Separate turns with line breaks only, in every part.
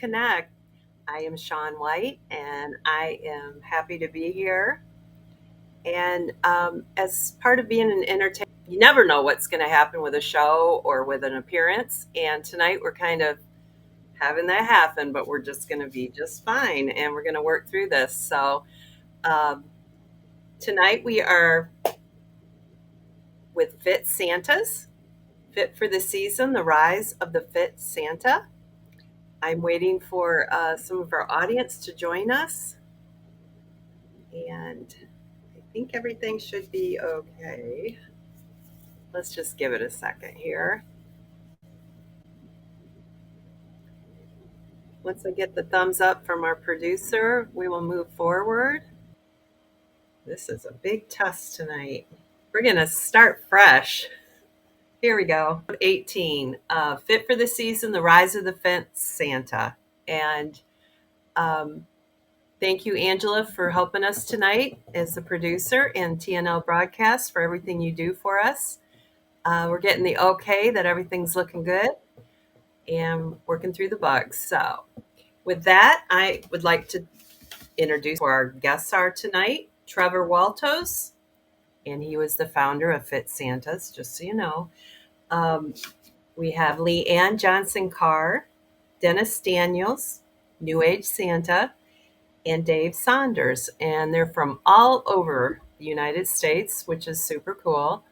Connect. I am Shawn White, and I am happy to be here. And as part of being an entertainer, you never know what's going to happen with a show or with an appearance. And tonight we're kind of having that happen, but we're just going to be just fine, and we're going to work through this. So um, tonight we are with Fit Santas, Fit for the Season, the Rise of the Fit Santa. I'm waiting for some of our audience to join us, and I think everything should be okay. Let's just give it a second here. Once I get the thumbs up from our producer, we will move forward. This is a big test tonight. We're going to start fresh. Here we go. 18, Fit for the Season, the Rise of the Fit Santa. And thank you, Angela, for helping us tonight as the producer and TNL Broadcast for everything you do for us. We're getting the okay that everything's looking good and working through the bugs. So with that, I would like to introduce who our guests are tonight. Trever Waltos, and he was the founder of Fit Santas, just so you know. We have LeAnn Johnson Carr, Dennis Daniels, New Age Santa, and Dave Saunders. And they're from all over the United States, which is super cool.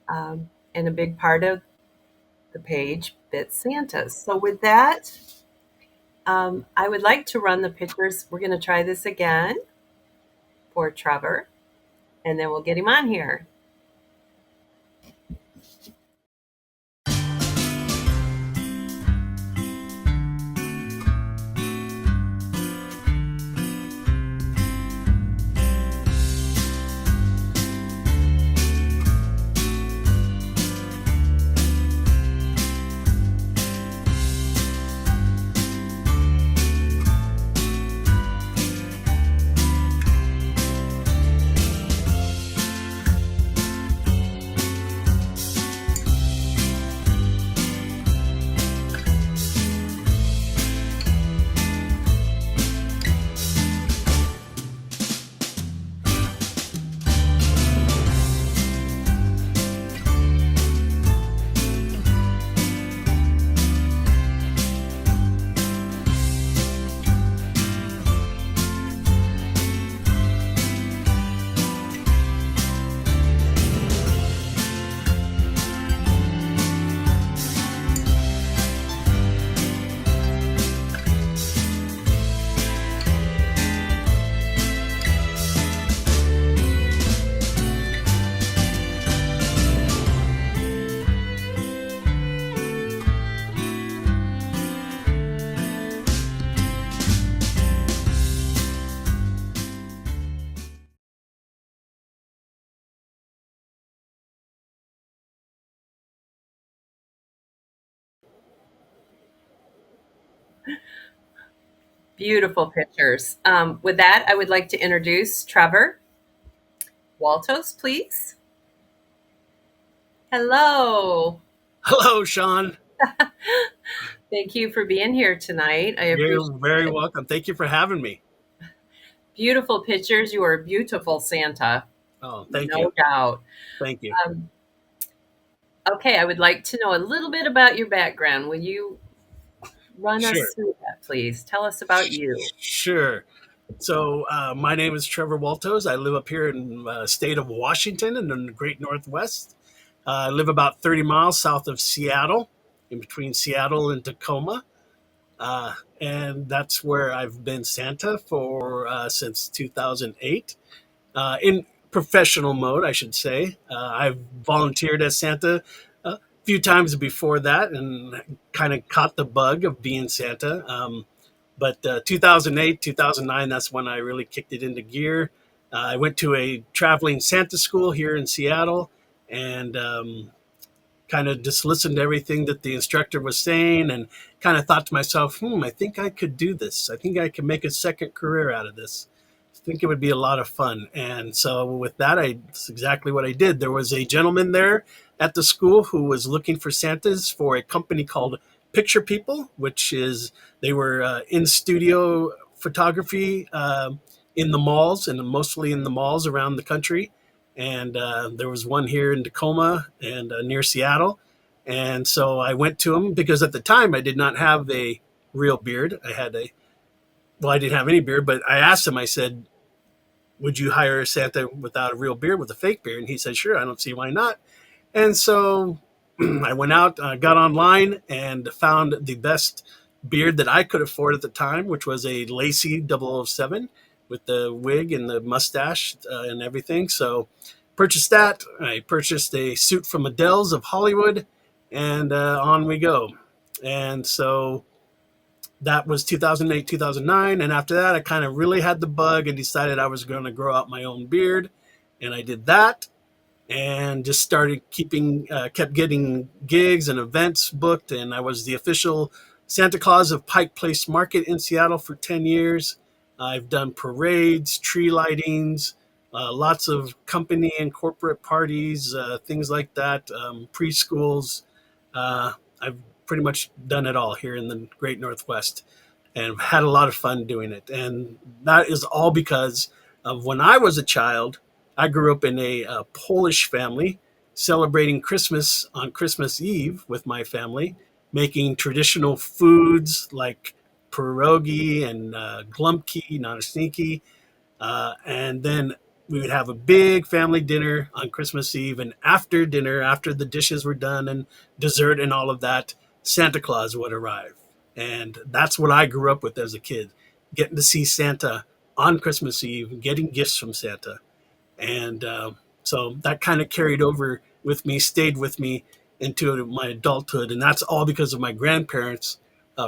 And a big part of the page, Fit Santas. So with that, I would like to run the pictures. We're going to try this again for Trever, and then we'll get him on here. Beautiful pictures. With that, I would like to introduce Trever Waltos, please. Hello.
Hello, Shawn.
Thank you for being here tonight. I appreciate
You're very welcome. Thank you for having me.
Beautiful pictures. You are a beautiful Santa.
Oh, thank
no
you.
doubt.
Thank you.
Okay, I would like to know a little bit about your background. Will you run us through that, please? Tell us about you.
Sure. So my name is Trever Waltos. I live up here in the state of Washington in the great Northwest. I live about 30 miles south of Seattle, in between Seattle and Tacoma. And that's where I've been Santa for since 2008. In professional mode, I should say. I've volunteered as Santa a few times before that and kind of caught the bug of being Santa. But 2008, 2009, that's when I really kicked it into gear. I went to a traveling Santa school here in Seattle and kind of just listened to everything that the instructor was saying and kind of thought to myself, I think I could do this. I think I could make a second career out of this. I think it would be a lot of fun. And so with that, that's exactly what I did. There was a gentleman there at the school who was looking for Santas for a company called picture people, which is they were in studio photography in the malls, and mostly in the malls around the country. And there was one here in Tacoma and near Seattle. And so I went to them because at the time I did not have a real beard. I didn't have any beard, but I asked him, I said, would you hire a Santa without a real beard with a fake beard? And he said, sure, I don't see why not. And so I went out, got online, and found the best beard that I could afford at the time, which was a Lacy 007 with the wig and the mustache and everything. So purchased that. I purchased a suit from Adele's of Hollywood, and on we go. And so that was 2008, 2009. And after that, I kind of really had the bug and decided I was going to grow out my own beard. And I did that and just started kept getting gigs and events booked. And I was the official Santa Claus of Pike Place Market in Seattle for 10 years. I've done parades, tree lightings, lots of company and corporate parties, things like that, preschools. I've pretty much done it all here in the great Northwest and had a lot of fun doing it. And that is all because of when I was a child. I grew up in a Polish family celebrating Christmas on Christmas Eve with my family, making traditional foods like pierogi and glumki, nanosniki, and then we would have a big family dinner on Christmas Eve. And after dinner, after the dishes were done and dessert and all of that, Santa Claus would arrive. And that's what I grew up with as a kid, getting to see Santa on Christmas Eve, getting gifts from Santa. And so that kind of carried over with me, stayed with me into my adulthood. And that's all because of my grandparents,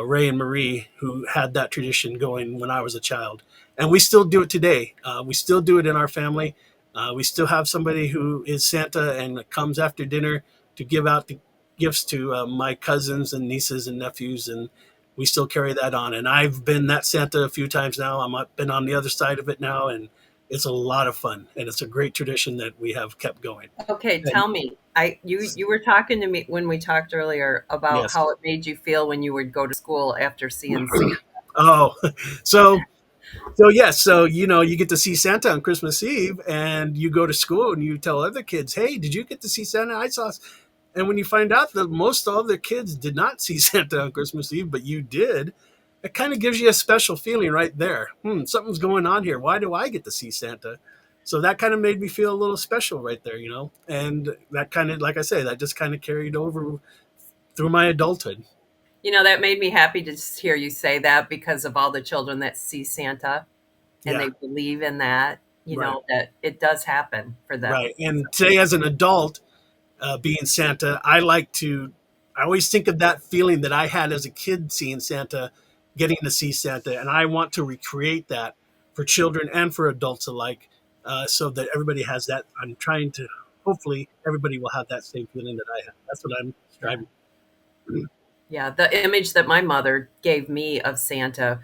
Ray and Marie, who had that tradition going when I was a child. And we still do it today. We still do it in our family. We still have somebody who is Santa and comes after dinner to give out the gifts to my cousins and nieces and nephews. And we still carry that on. And I've been that Santa a few times now. I've been on the other side of it now. And it's a lot of fun. And it's a great tradition that we have kept going.
Okay,
And
tell me. You were talking to me when we talked earlier about
yes.
how it made you feel when you would go to school after seeing Santa.
Oh, so So yes, so you get to see Santa on Christmas Eve, and you go to school and you tell other kids, "Hey, did you get to see Santa? I saw." And when you find out that most all the kids did not see Santa on Christmas Eve, but you did, it kind of gives you a special feeling right there. Something's going on here. Why do I get to see Santa? So that kind of made me feel a little special right there. And that kind of, like I say, that just kind of carried over through my adulthood.
That made me happy to just hear you say that because of all the children that see Santa and
Yeah,
they believe in that,
right,
that it does happen for them.
right. And today, as an adult, being Santa, I always think of that feeling that I had as a kid seeing Santa, getting to see Santa, and I want to recreate that for children and for adults alike, so that everybody has that. I'm trying to, hopefully, everybody will have that same feeling that I have. That's what I'm
Yeah.
striving for.
Yeah. The image that my mother gave me of Santa,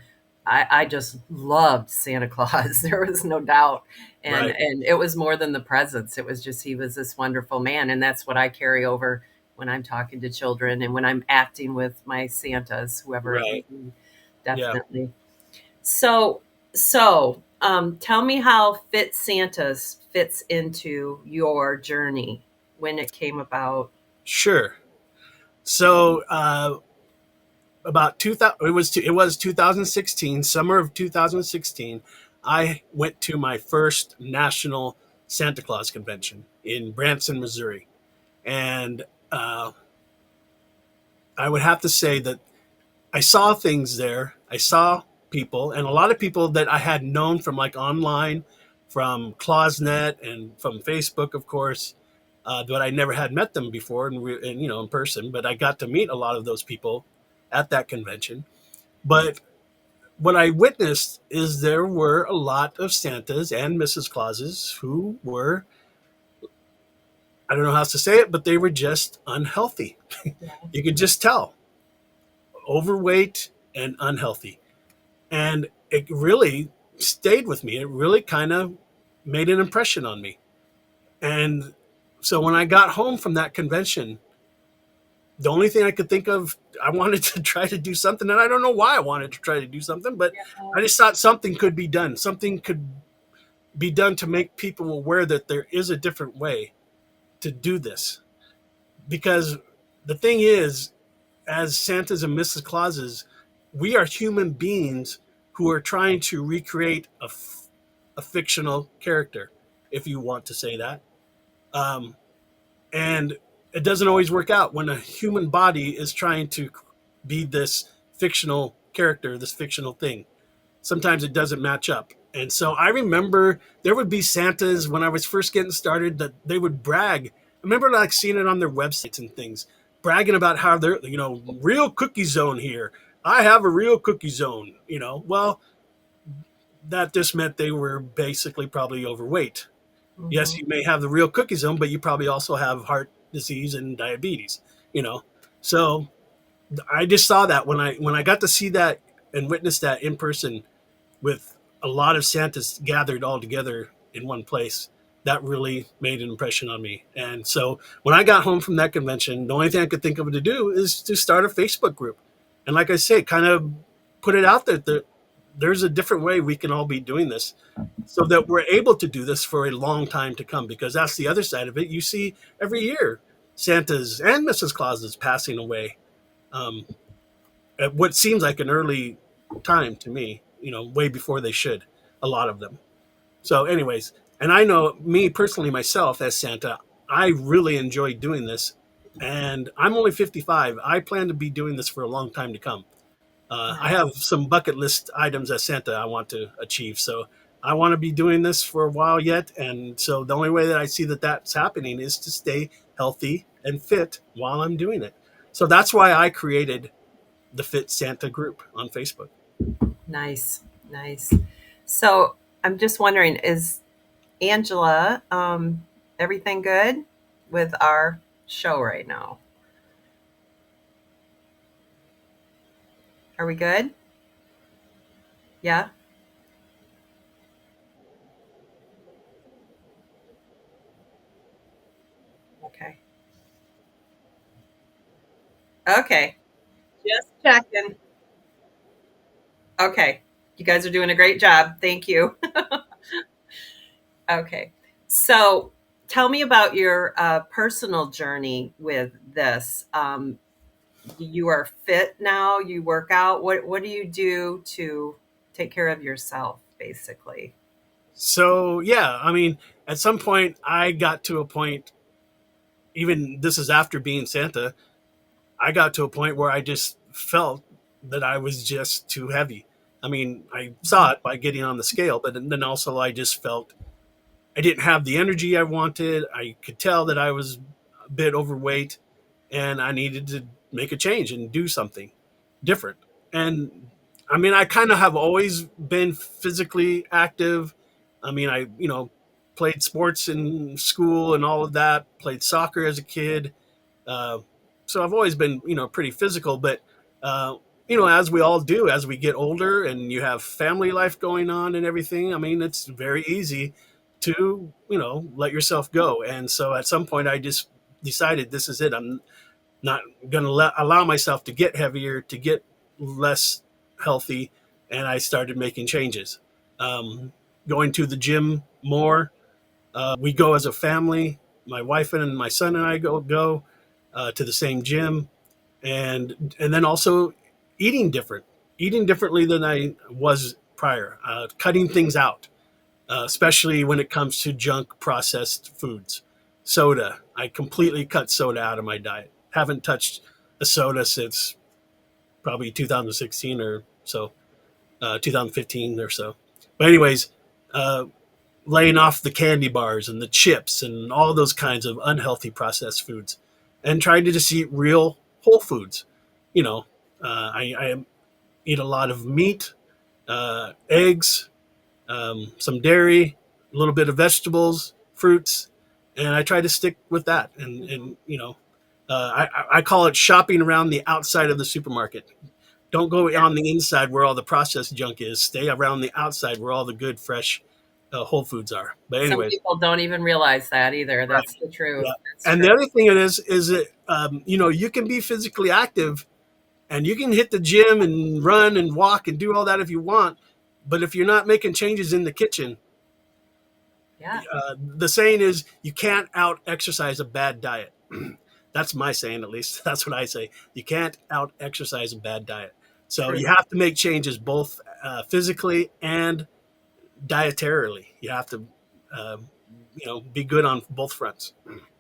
I just loved Santa Claus. There was no doubt. And
Right,
and it was more than the presents. It was just he was this wonderful man. And that's what I carry over when I'm talking to children and when I'm acting with my Santas, whoever it may
right,
be.
yeah,
Definitely. So, tell me how Fit Santas fits into your journey when it came about.
sure. So about 2000, it was 2016, summer of 2016. I went to my first national Santa Claus convention in Branson, Missouri, and I would have to say that I saw things there. I saw people, and a lot of people that I had known from like online, from Clausnet, and from Facebook, of course. But I never had met them before, and in person. But I got to meet a lot of those people at that convention. But what I witnessed is there were a lot of Santas and Mrs. Clauses who were, I don't know how else to say it, but they were just unhealthy.
Yeah.
You could just tell, overweight and unhealthy. And it really stayed with me. It really kind of made an impression on me. And so when I got home from that convention, the only thing I could think of, I wanted to try to do something, and I don't know why I wanted to try to do something, but I just thought something could be done. Something could be done to make people aware that there is a different way to do this. Because the thing is, as Santas and Mrs. Clauses, we are human beings who are trying to recreate a fictional character, if you want to say that. Um, and it doesn't always work out when a human body is trying to be this fictional character, this fictional thing. Sometimes it doesn't match up. And so I remember there would be Santas when I was first getting started that they would brag. I remember like seeing it on their websites and things, bragging about how they're, real cookie zone here. I have a real cookie zone, Well, that just meant they were basically probably overweight. Yes,
Mhm.
you may have the real cookie zone, but you probably also have heart disease and diabetes, you know. So I just saw that when I got to see that and witness that in person with a lot of Santas gathered all together in one place, that really made an impression on me. And so when I got home from that convention, the only thing I could think of to do is to start a Facebook group. And like I say, kind of put it out there that there's a different way we can all be doing this so that we're able to do this for a long time to come, because that's the other side of it. You see every year Santas and Mrs. Clauses passing away at what seems like an early time to me, way before they should, a lot of them. So, anyways, and I know me personally, myself as Santa, I really enjoy doing this. And I'm only 55. I plan to be doing this for a long time to come. I have
Nice.
some bucket list items as Santa I want to achieve. So I want to be doing this for a while yet. And so the only way that I see that that's happening is to stay healthy and fit while I'm doing it. So that's why I created the Fit Santa group on Facebook.
Nice. Nice. So I'm just wondering, is Angela, everything good with our show right now? Are we good? Yeah? Okay. Okay. Just checking. Okay. You guys are doing a great job. Thank you. Okay. So tell me about your personal journey with this. You are fit now, you work out. What do you do to take care of yourself, basically?
So, yeah, I mean, at some point, I got to a point, even this is after being Santa, I got to a point where I just felt that I was just too heavy. I mean, I saw it by getting on the scale, but then also I just felt I didn't have the energy I wanted. I could tell that I was a bit overweight and I needed to make a change and do something different. And I mean, I kind of have always been physically active. I mean, played sports in school and all of that, played soccer as a kid. Uh, so I've always been, pretty physical, but, uh, as we all do, as we get older and you have family life going on and everything, I mean, it's very easy to, let yourself go. And so at some point I just decided this is it. I'm not going to allow myself to get heavier, to get less healthy. And I started making changes, um, going to the gym more. We go as a family. My wife and my son and I go to the same gym, and then also eating differently than I was prior, cutting things out, especially when it comes to junk processed foods. Soda, I completely cut soda out of my diet. Haven't touched a soda since probably 2016 or so, 2015 or so. But anyways, uh, laying off the candy bars and the chips and all those kinds of unhealthy processed foods, and trying to just eat real whole foods. You know, I eat a lot of meat, eggs, some dairy, a little bit of vegetables, fruits, and I try to stick with that. And I call it shopping around the outside of the supermarket. Don't go on the inside where all the processed junk is. Stay around the outside where all the good, fresh, Whole Foods are. But
Some
anyways,
people don't even realize that either.
right.
That's the truth.
Yeah.
That's
And
true.
the other thing it is that you can be physically active and you can hit the gym and run and walk and do all that if you want, but if you're not making changes in the kitchen,
Yeah,
the saying is you can't out exercise a bad diet. That's my saying, at least. That's what I say. You can't out exercise a bad diet. So
true.
you have to make changes both physically and dietarily. You have to, be good on both fronts.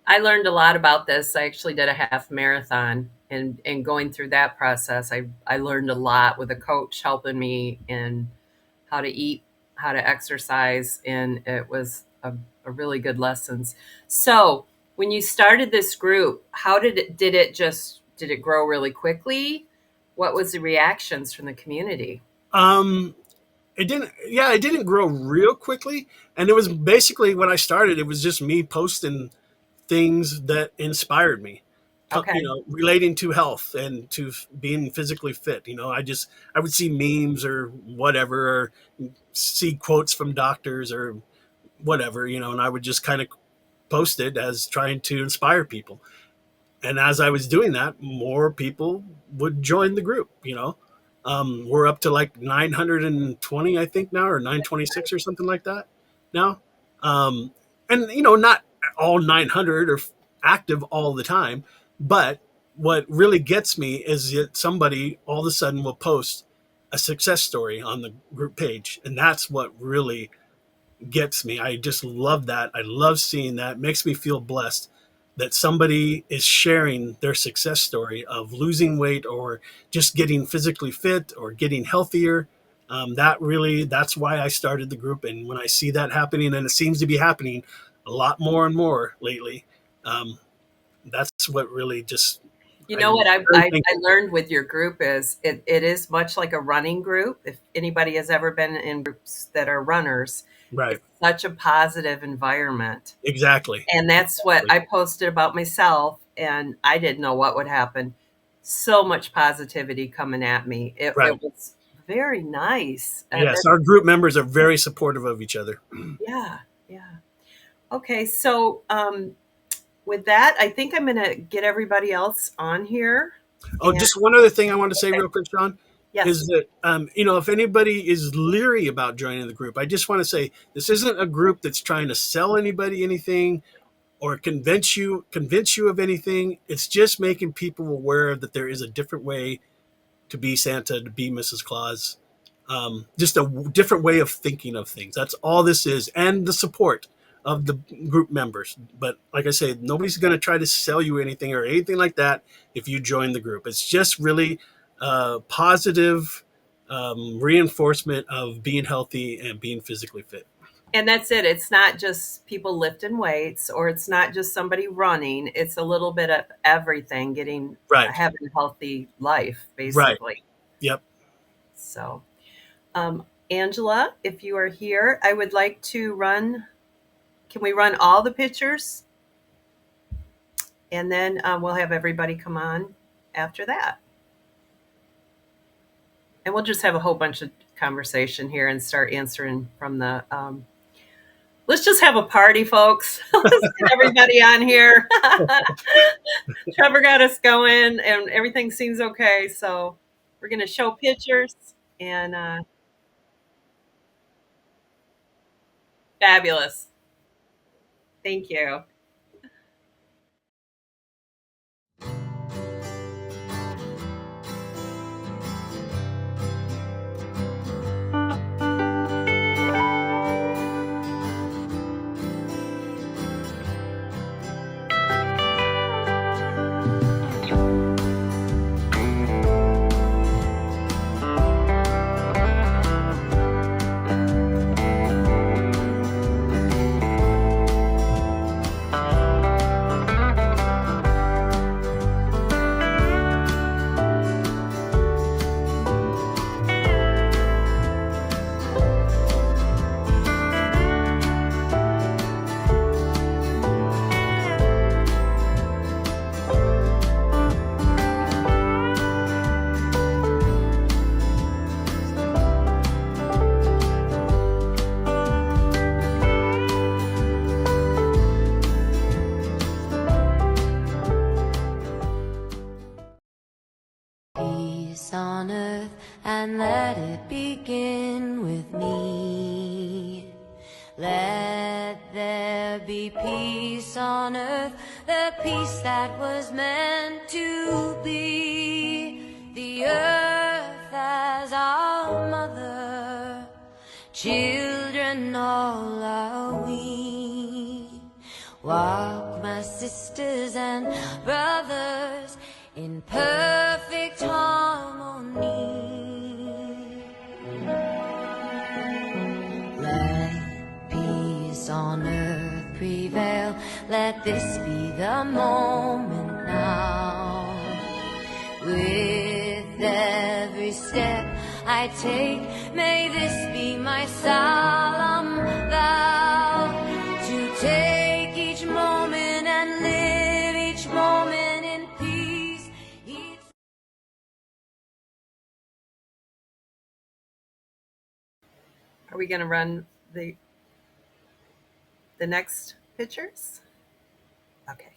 I learned a lot about this. I actually did a half marathon, and going through that process, I learned a lot with a coach helping me in how to eat, how to exercise, and it was a really good lessons. So, when you started this group, how did it grow really quickly? What was the reactions from the community?
Um, it didn't grow real quickly. And it was basically when I started, it was just me posting things that inspired me,
Okay.
relating to health and to being physically fit. I would see memes or whatever, or see quotes from doctors or whatever, and I would just kind of post it as trying to inspire people. And as I was doing that, more people would join the group. We're up to like 920, I think now, or 926 or something like that now. Um, and not all 900 are active all the time, but what really gets me is that somebody all of a sudden will post a success story on the group page, and that's what really gets me. I just love that. I love seeing that. It makes me feel blessed that somebody is sharing their success story of losing weight or just getting physically fit or getting healthier. That's why I started the group. And when I see that happening, and it seems to be happening a lot more and more lately, um, that's what really just,
You know
I'm
what
very
I
thankful.
learned with your group is it is much like a running group. If anybody has ever been in groups that are runners,
Right.
it's such a positive environment.
Exactly.
And that's what
Exactly.
I posted about myself, and I didn't know what would happen. So much positivity coming at me. It
Right.
was very nice.
Yes.
That's
Our group members are very supportive of each other.
yeah, yeah. Okay, so with that, I think I'm going to get everybody else on here.
Oh,
And
just one other thing I want to say
okay,
real quick, Sean, is
yes,
that if anybody is leery about joining the group, I just want to say this isn't a group that's trying to sell anybody anything or convince you of anything. It's just making people aware that there is a different way to be Santa, to be Mrs. Claus. Just a different way of thinking of things. That's all this is, and the support of the group members. But like I say, nobody's going to try to sell you anything or anything like that if you join the group. It's just really positive reinforcement of being healthy and being physically fit.
and that's it. It's not just people lifting weights, or it's not just somebody running. It's a little bit of everything, getting
Right.
having a healthy life,
Right.
basically.
Yep.
So, Angela, if you are here, I would like to run. Can we run all the pictures? And then we'll have everybody come on after that. And we'll just have a whole bunch of conversation here and start answering from the. Let's just have a party, folks. Let's get everybody on here. Trevor got us going, and everything seems okay. So we're going to show pictures, and fabulous. Thank you.
and let it begin with me. Let there be peace on earth, the peace that was meant to be. The earth as our mother, children all are we. Walk, my sisters and brothers, in perfect harmony. Let peace on earth prevail. Let this be the moment now. With every step I take, may this be my solemn vow, to take each moment and live each moment in peace.
Are we going to run the next pictures? Okay.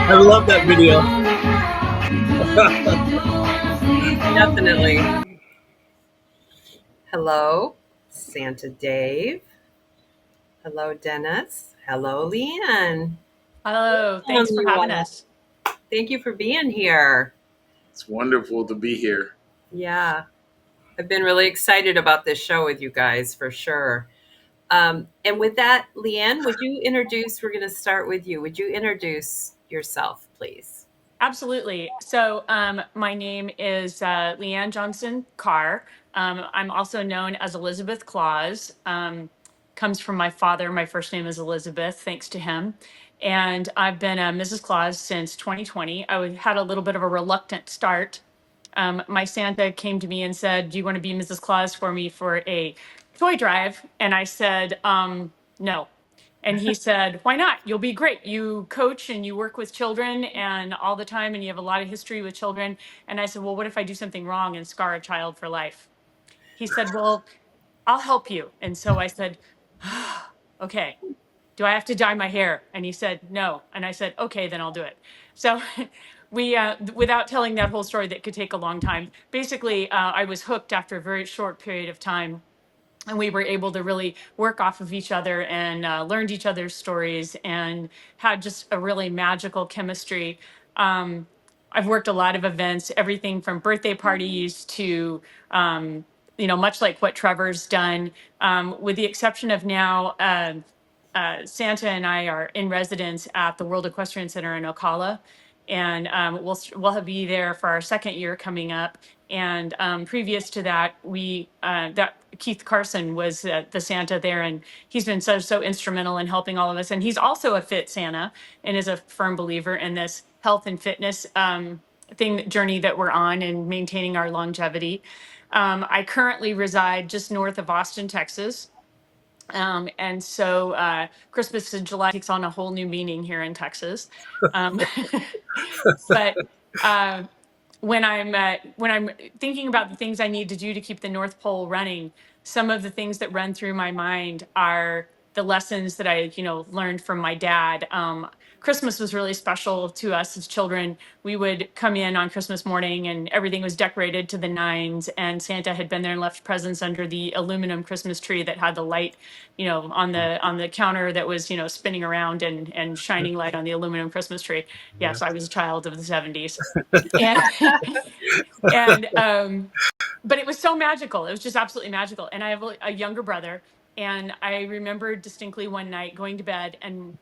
I love that video.
Definitely. Hello, Santa Dave. Hello, Dennis. Hello, LeAnn.
Hello, thanks
Welcome,
for
you
having
all.
us.
Thank you for being here.
It's wonderful to be here.
Yeah, I've been really excited about this show with you guys for sure. And with that, LeAnn, would you introduce? We're going to start with you. Would you introduce yourself, please?
Absolutely. So, my name is LeAnn Johnson Carr. I'm also known as Elizabeth Claus. Comes from my father. My first name is Elizabeth, thanks to him. And I've been a Mrs. Claus since 2020. Had a little bit of a reluctant start. My Santa came to me and said, "Do you want to be Mrs. Claus for me for a toy drive?" And I said, "No." And he said, "Why not? You'll be great. You coach and you work with children and all the time, and you have a lot of history with children." And I said, "Well, what if I do something wrong and scar a child for life?" He said, "Well, I'll help you." And so I said, "Okay, do I have to dye my hair?" And he said, "No." And I said, "Okay, then I'll do it." So without telling that whole story that could take a long time, basically, I was hooked after a very short period of time, and we were able to really work off of each other and learned each other's stories and had just a really magical chemistry. I've worked a lot of events, everything from birthday parties to, much like what Trevor's done, with the exception of now. Santa and I are in residence at the World Equestrian Center in Ocala, and we'll be there for our second year coming up. And previous to that, we that Keith Carson was the Santa there, and he's been so instrumental in helping all of us. And he's also a fit Santa, and is a firm believer in this health and fitness journey that we're on and maintaining our longevity. I currently reside just north of Austin, Texas. And so Christmas in July takes on a whole new meaning here in Texas. Um, but uh, when I'm thinking about the things I need to do to keep the North Pole running, some of the things that run through my mind are the lessons that I, learned from my dad. Christmas was really special to us as children. We would come in on Christmas morning and everything was decorated to the nines, and Santa had been there and left presents under the aluminum Christmas tree that had the light, on the counter that was, spinning around and shining light on the aluminum Christmas tree.
Yeah.
Yes, I was a child of the 70s. And and but it was so magical. It was just absolutely magical. And I have a younger brother, and I remember distinctly one night going to bed and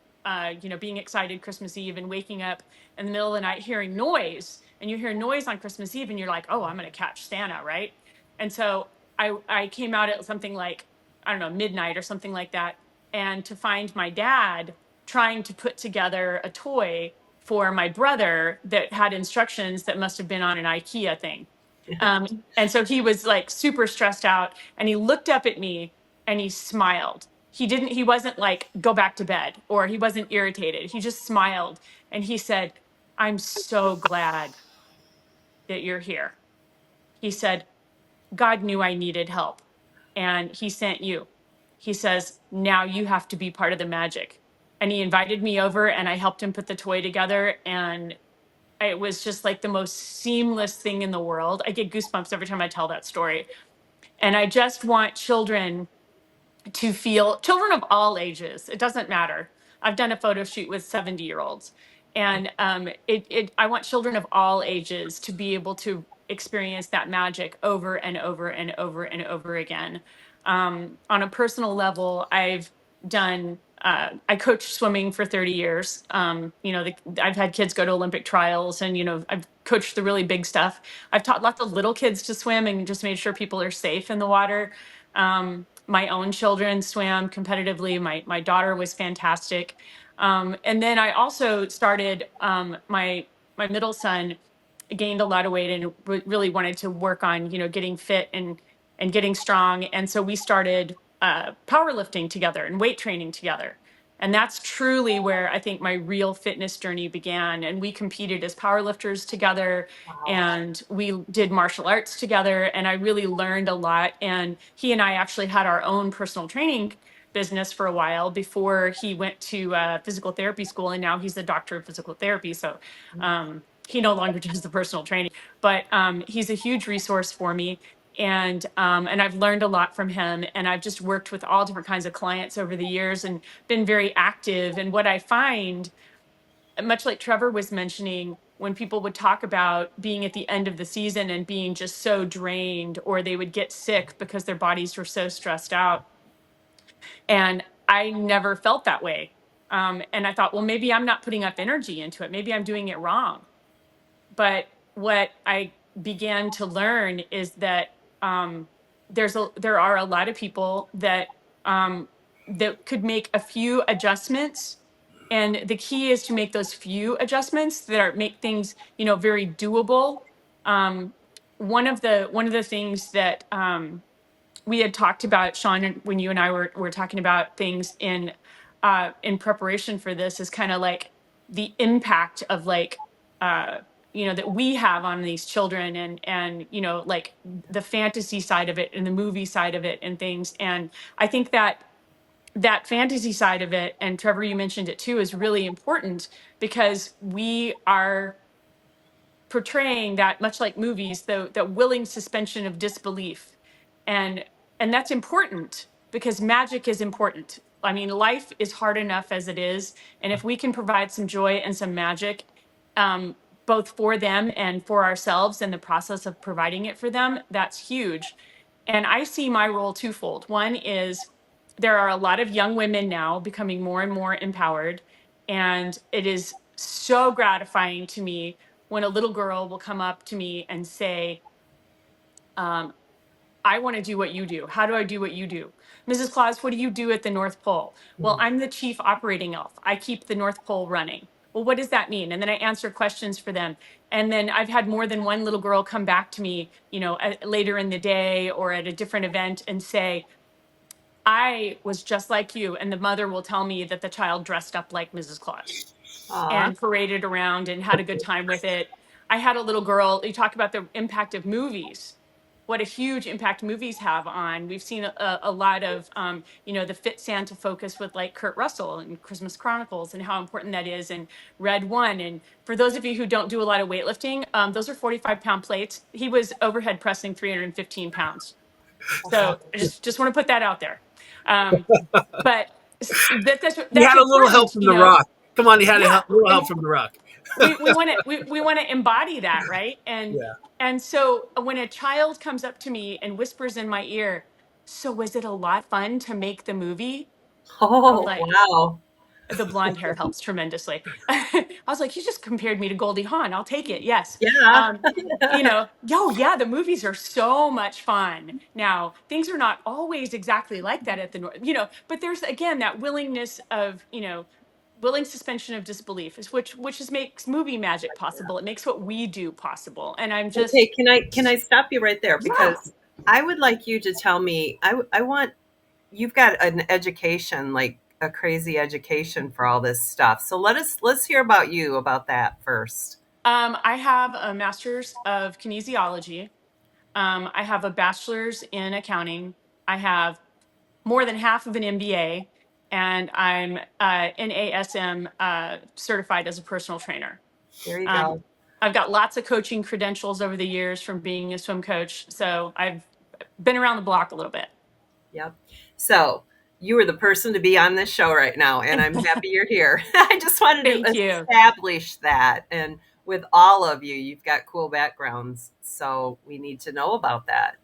being excited Christmas Eve and waking up in the middle of the night hearing noise. And you hear noise on Christmas Eve, and you're like, "Oh, I'm going to catch Santa, right?" And so I came out at something like, I don't know, midnight or something like that, and to find my dad trying to put together a toy for my brother that had instructions that must have been on an IKEA thing. And so he was like super stressed out, and he looked up at me and he smiled. He wasn't like, go back to bed, or he wasn't irritated. He just smiled and he said, "I'm so glad that you're here." He said, "God knew I needed help and he sent you." He says, "Now you have to be part of the magic." And he invited me over and I helped him put the toy together, and it was just like the most seamless thing in the world. I get goosebumps every time I tell that story. And I just want children to feel, children of all ages, it doesn't matter. I've done a photo shoot with 70-year-olds, and I want children of all ages to be able to experience that magic over and over and over and over again. On a personal level, I coached swimming for 30 years. I've had kids go to Olympic trials, and, I've coached the really big stuff. I've taught lots of little kids to swim and just made sure people are safe in the water. My own children swam competitively. My daughter was fantastic. And then I also started, my middle son gained a lot of weight and really wanted to work on, getting fit and getting strong. And so we started powerlifting together and weight training together. And that's truly where I think my real fitness journey began. And we competed as powerlifters together, and we did martial arts together. And I really learned a lot. And he and I actually had our own personal training business for a while before he went to physical therapy school. And now he's a doctor of physical therapy. So he no longer does the personal training, but he's a huge resource for me. And I've learned a lot from him, and I've just worked with all different kinds of clients over the years and been very active. And what I find, much like Trevor was mentioning, when people would talk about being at the end of the season and being just so drained, or they would get sick because their bodies were so stressed out, and I never felt that way. And I thought, well, maybe I'm not putting up energy into it, maybe I'm doing it wrong. But what I began to learn is that there are a lot of people that could make a few adjustments, and the key is to make those few adjustments make things very doable. One of the things that we had talked about, Sean, when you and I were talking about things in preparation for this, is kind of like the impact of like that we have on these children, and like the fantasy side of it and the movie side of it and things. And I think that fantasy side of it, and Trevor, you mentioned it too, is really important, because we are portraying that, much like movies, the willing suspension of disbelief. And that's important, because magic is important. I mean, life is hard enough as it is, and if we can provide some joy and some magic, both for them and for ourselves in the process of providing it for them, that's huge. And I see my role twofold. One is, there are a lot of young women now becoming more and more empowered, and it is so gratifying to me when a little girl will come up to me and say, "I want to do what you do. How do I do what you do? Mrs. Claus, what do you do at the North Pole?" "Well, I'm the chief operating elf. I keep the North Pole running." "Well, what does that mean?" And then I answer questions for them. And then I've had more than one little girl come back to me, later in the day or at a different event, and say, "I was just like you." And the mother will tell me that the child dressed up like Mrs. Claus
Aw.
and paraded around and had a good time with it. I had a little girl, you talk about the impact of movies, what a huge impact movies have on. We've seen a lot of, the Fit Santa focus with like Kurt Russell and Christmas Chronicles and how important that is, and Red One. And for those of you who don't do a lot of weightlifting, those are 45-pound plates. He was overhead pressing 315 pounds.
Wow.
So just want to put that out there. But
He
that's
had a little help
important,
from The Rock. Come on, he had
yeah.
a little
And
help from The Rock.
we want to embody that, right?
Yeah.
And so when a child comes up to me and whispers in my ear, "So was it a lot fun to make the movie?" I'm
Oh,
like,
wow.
the blonde hair helps tremendously. I was like, "You just compared me to Goldie Hawn. I'll take it. Yes."
Yeah.
Yeah, the movies are so much fun. Now, things are not always exactly like that at the but there's again that willingness of, willing suspension of disbelief is which is makes movie magic possible. It makes what we do possible. And I'm
Okay,
just,
can I stop you right there?
yeah.
Because I would like you to tell me, I want, you've got an education, like a crazy education for all this stuff. So let's hear about you about that first.
I have a master's of kinesiology. I have a bachelor's in accounting. I have more than half of an MBA, and I'm NASM certified as a personal trainer.
There you
Um,
go.
I've got lots of coaching credentials over the years from being a swim coach, so I've been around the block a little bit.
Yep. So you are the person to be on this show right now, and I'm happy you're here. I just wanted to
Thank you.
establish that. And with all of you, you've got cool backgrounds, so we need to know about that.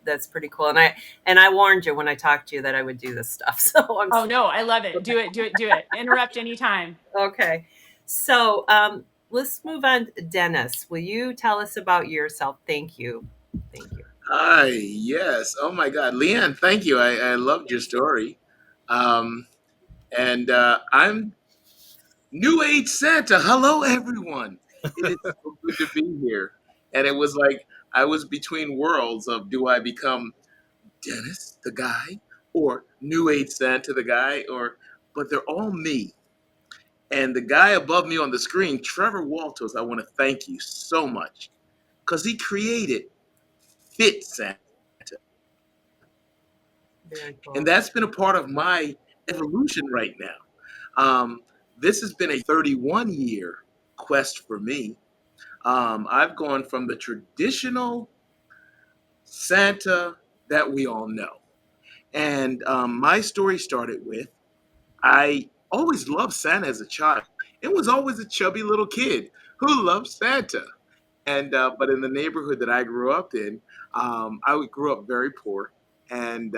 That's pretty cool. And I warned you when I talked to you that I would do this stuff. So I'm
Oh no, I love it. Do it, do it, do it. Interrupt anytime.
okay. So let's move on. Dennis, will you tell us about yourself? Thank you. Thank you.
Hi, yes. Oh my God. LeAnn, thank you. I loved your story. Um, and I'm New Age Santa. Hello, everyone. It is so good to be here. And it was like I was between worlds of do I become Dennis, the guy, or New Age Santa, the guy, but they're all me. And the guy above me on the screen, Trever Waltos, I want to thank you so much because he created Fit Santa.
Very
And
cool.
that's been a part of my evolution right now. This has been a 31-year quest for me. I've gone from the traditional Santa that we all know. And my story started with I always loved Santa as a child. It was always a chubby little kid who loved Santa. And but in the neighborhood that I grew up in, grew up very poor, and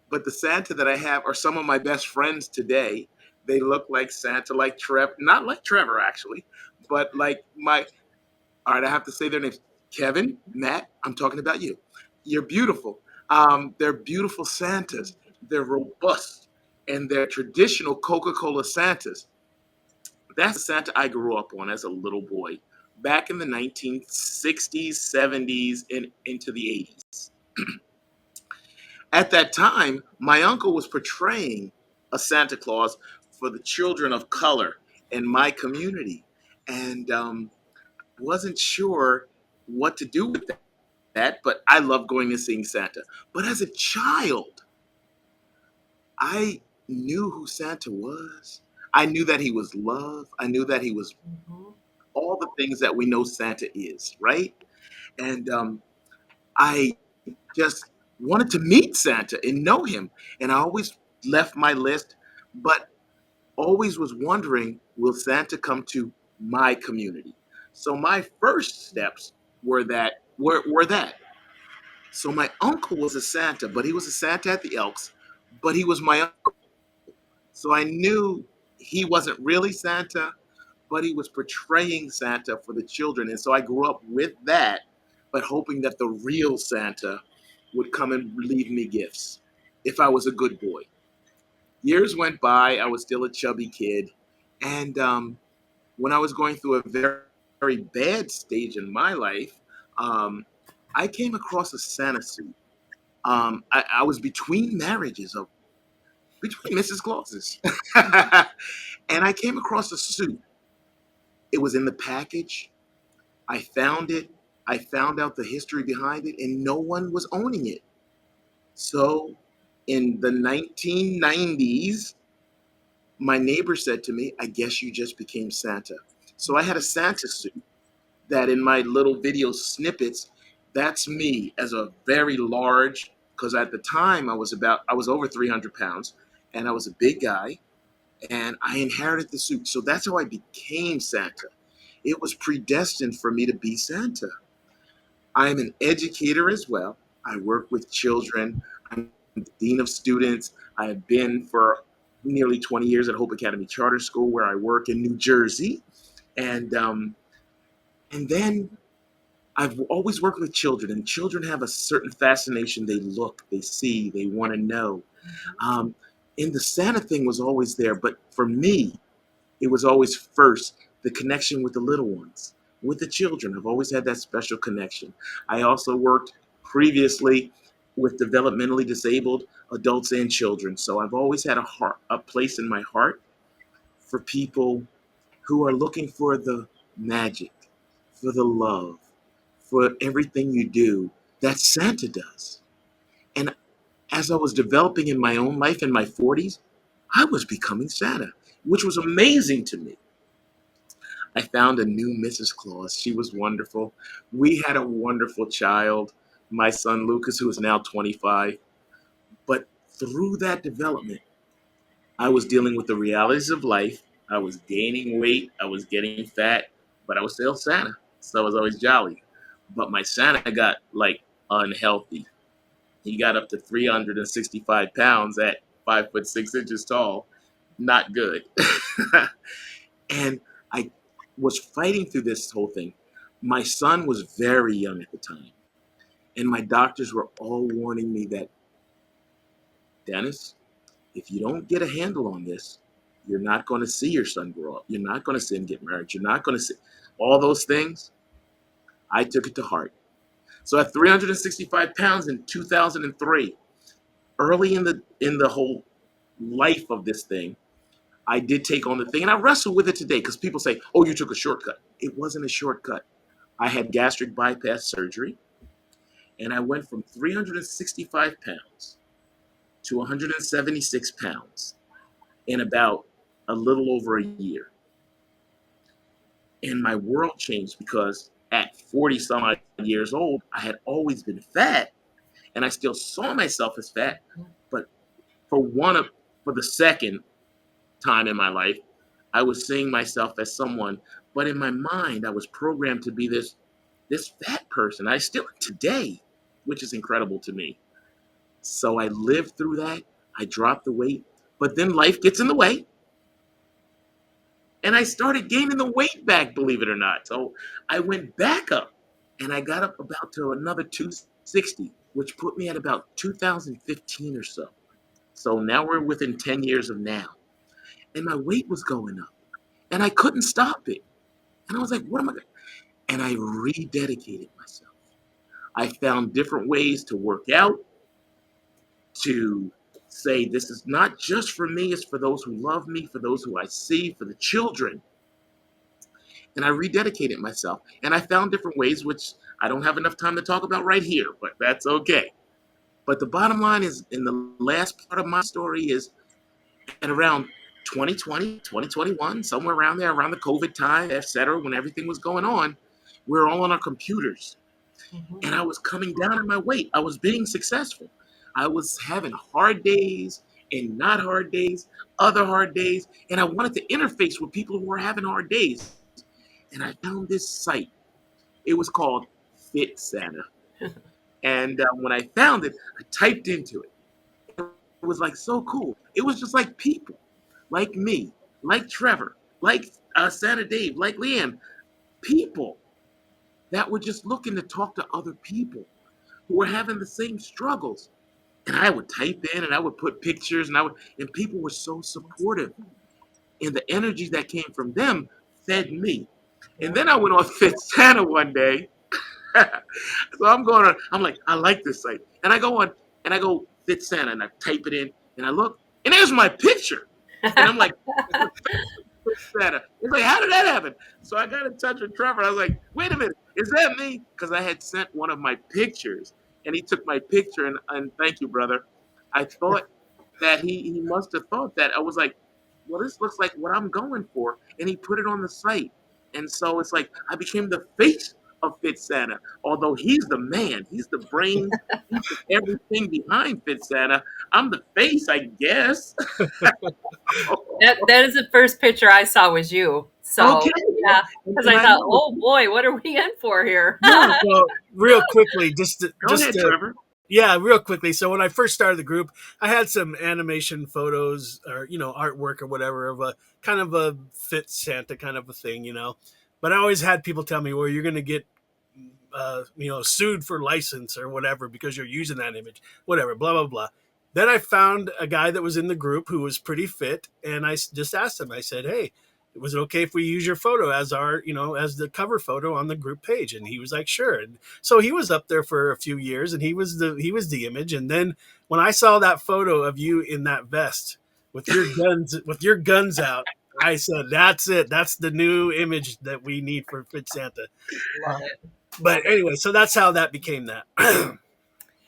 but the Santa that I have are some of my best friends today. They look like Santa, like Trevor, not like Trevor actually, but like my. All right, I have to say their names. Kevin, Matt, I'm talking about you. You're beautiful. They're beautiful Santas. They're robust, and they're traditional Coca-Cola Santas. That's the Santa I grew up on as a little boy back in the 1960s, 70s, and into the 80s. At that time, my uncle was portraying a Santa Claus for the children of color in my community. And wasn't sure what to do with that, but I love going and seeing Santa. But as a child, I knew who Santa was. I knew that he was love. I knew that he was
Mhm.
all the things that we know Santa is, right? And I just wanted to meet Santa and know him. And I always left my list, but always was wondering, will Santa come to my community? So my first steps were that. So my uncle was a Santa, but he was a Santa at the Elks, but he was my uncle. So I knew he wasn't really Santa, but he was portraying Santa for the children. And so I grew up with that, but hoping that the real Santa would come and leave me gifts if I was a good boy. Years went by, I was still a chubby kid. And when I was going through a very, very bad stage in my life, um, I came across a Santa suit. I was between marriages of between Mrs. Clauses. And I came across a suit. It was in the package. I found it. I found out the history behind it, and no one was owning it. So in the 1990s, my neighbor said to me, I guess you just became Santa. So I had a Santa suit that in my little video snippets, that's me as a very large, because at the time I was over 300 pounds and I was a big guy and I inherited the suit. So that's how I became Santa. It was predestined for me to be Santa. I'm an educator as well. I work with children. I'm the dean of students. I have been for nearly 20 years at Hope Academy Charter School, where I work in New Jersey, and then I've always worked with children, and children have a certain fascination. They look, they see, they want to know. Um, and the Santa thing was always there, but for me, it was always first the connection with the little ones, with the children. I've always had that special connection. I also worked previously with developmentally disabled adults and children. So I've always had a place in my heart for people who are looking for the magic, for the love, for everything you do that Santa does. And as I was developing in my own life in my 40s, I was becoming Santa, which was amazing to me. I found a new Mrs. Claus. She was wonderful. We had a wonderful child, my son Lucas, who is now 25. But through that development, I was dealing with the realities of life. I was gaining weight. I was getting fat, but I was still Santa. So I was always jolly. But my Santa got like unhealthy. He got up to 365 pounds at 5'6" tall. Not good. And I was fighting through this whole thing. My son was very young at the time, and my doctors were all warning me that, Dennis, if you don't get a handle on this, you're not going to see your son grow up. You're not going to see him get married. You're not going to see all those things. I took it to heart. So at 365 pounds in 2003, early in the whole life of this thing, I did take on the thing, and I wrestle with it today because people say, "Oh, you took a shortcut." It wasn't a shortcut. I had gastric bypass surgery, and I went from 365 pounds to 176 pounds in about a little over a year. And my world changed because at 40 some odd years old, I had always been fat, and I still saw myself as fat. But for for the second time in my life, I was seeing myself as someone, but in my mind, I was programmed to be this fat person. I still am today, which is incredible to me. So I lived through that. I dropped the weight, but then life gets in the way, and I started gaining the weight back, believe it or not. So I went back up, and I got up about to another 260, which put me at about 2015 or so. So now we're within 10 years of now. And my weight was going up, and I couldn't stop it. And I was like, what am I going to? And I rededicated myself. I found different ways to work out, to say this is not just for me, it's for those who love me, for those who I see, for the children. And I rededicated myself. And I found different ways, which I don't have enough time to talk about right here, but that's okay. But the bottom line is, in the last part of my story, is at around 2020, 2021, somewhere around there, around the COVID time, etc., when everything was going on, we were all on our computers. And I was coming down in my weight. I was being successful. I was having hard days and not hard days, other hard days. And I wanted to interface with people who were having hard days. And I found this site. It was called Fit Santa. And when I found it, I typed into it. It was like so cool. It was just like people, like me, like Trevor, like Santa Dave, like LeAnn, people that were just looking to talk to other people who were having the same struggles. And I would type in and I would put pictures and people were so supportive. And the energy that came from them fed me. And then I went on Fit Santa one day. So I'm like, I like this site. And I go on and I go Fit Santa and I type it in and I look and there's my picture. And I'm like, Santa. He's like, how did that happen? So I got in touch with Trevor. I was like, wait a minute, is that me? Because I had sent one of my pictures, and he took my picture, and thank you, brother. I thought that he must have thought that. I was like, well, this looks like what I'm going for, and he put it on the site, and so it's like I became the face of Fit Santa. Although he's the man, he's the brains, he's the everything behind Fit Santa. I'm the face, I guess.
That is the first picture I saw was you. So
Okay.
yeah, because
And
I
I
thought,
know.
oh boy, what are we in for here?
Yeah.
Well, real quickly,
Go ahead, Trevor.
yeah, real quickly. So when I first started the group, I had some animation photos or artwork or whatever of a kind of a fit Santa kind of a thing. But I always had people tell me, "Well, you're going to get sued for license or whatever because you're using that image, whatever, blah blah blah." Then I found a guy that was in the group who was pretty fit, and I just asked him. I said, "Hey, was it okay if we use your photo as as the cover photo on the group page?" And he was like, "Sure." And so he was up there for a few years, and he was the image. And then when I saw that photo of you in that vest with your guns out, I said, "That's it. That's the new image that we need for Fit Santa."
Love it.
But anyway, so that's how that became that.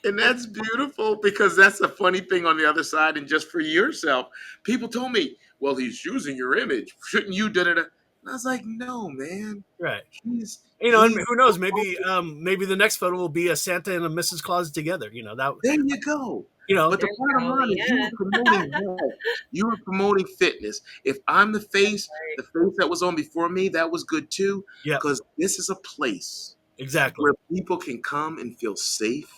And that's beautiful because that's a funny thing on the other side. And just for yourself, people told me, well, he's using your image. Shouldn't you? Da, da, da. And I was like, no, man.
Right.
He's,
And
he's,
who knows? Maybe the next photo will be a Santa and a Mrs. Claus together. That.
there you go. But the
There you
bottom
go,
line is you
LeAnn.
were promoting health. You were promoting fitness. If I'm the face, the face that was on before me, that was good too.
Yeah.
Because this is a place
Exactly.
where people can come and feel safe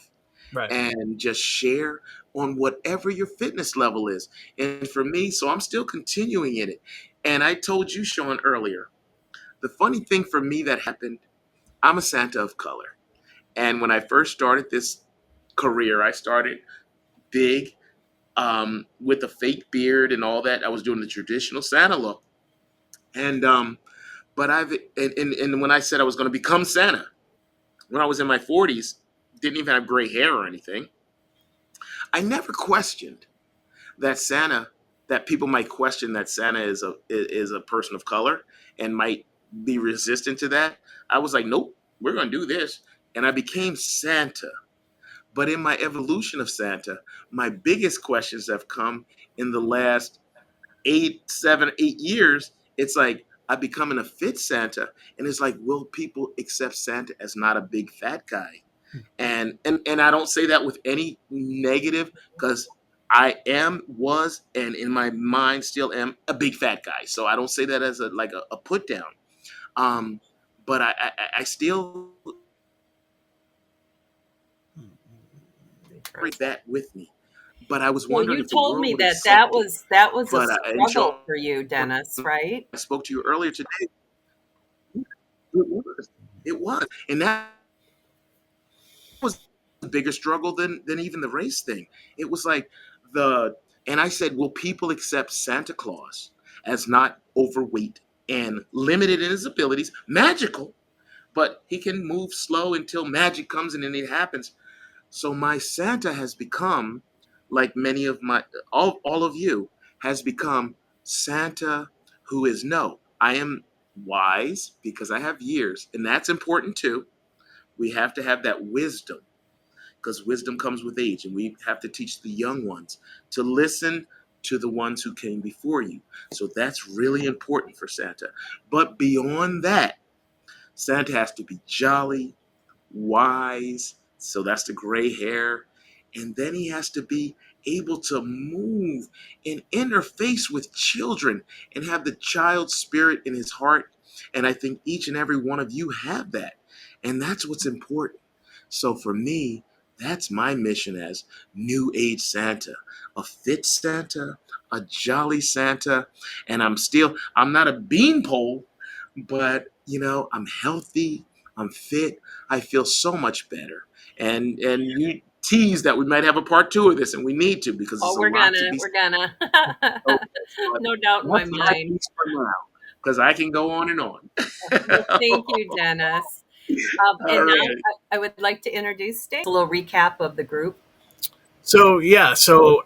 Right.
and just share on whatever your fitness level is. And for me, so I'm still continuing in it. And I told you, Sean, earlier, the funny thing for me that happened, I'm a Santa of color. And when I first started this career, I started big with a fake beard and all that. I was doing the traditional Santa look. And but and when I said I was going to become Santa, when I was in my 40s, didn't even have gray hair or anything. I never questioned that Santa, that people might question that Santa is a person of color and might be resistant to that. I was like, nope, we're going to do this. And I became Santa. But in my evolution of Santa, my biggest questions have come in the last 8 years. It's like I'm becoming a fit Santa. And it's like, will people accept Santa as not a big fat guy? And I don't say that with any negative because I was, and in my mind still am a big fat guy. So I don't say that as a put down. Um, but I still carry that with me. But I was
Well,
wondering
you
if the
told
world
me
would
that
accept it.
that was a
But and
struggle
Sean,
for you, Dennis, right?
I spoke to you earlier today. It was. It was. And that was a bigger struggle than even the race thing. It was like and I said, will people accept Santa Claus as not overweight and limited in his abilities, magical, but he can move slow until magic comes in and it happens. So my Santa has become, like many of all of you, has become Santa who is no. I am wise because I have years, and that's important too. We have to have that wisdom because wisdom comes with age, and we have to teach the young ones to listen to the ones who came before you. So that's really important for Santa. But beyond that, Santa has to be jolly, wise. So that's the gray hair. And then he has to be able to move and interface with children and have the child spirit in his heart. And I think each and every one of you have that. And that's what's important. So for me, that's my mission as New Age Santa, a fit Santa, a jolly Santa. And I'm not a beanpole, but I'm healthy, I'm fit, I feel so much better. And you tease that we might have a part two of this, and we need to because
Oh,
there's a lot to be
we're gonna.
okay, but
No doubt in my
that's my
mind.
piece for now because I can go on and on.
Well, thank you, Dennis.
All
And now
right.
I would like to introduce Dave. A little recap of the group.
So yeah,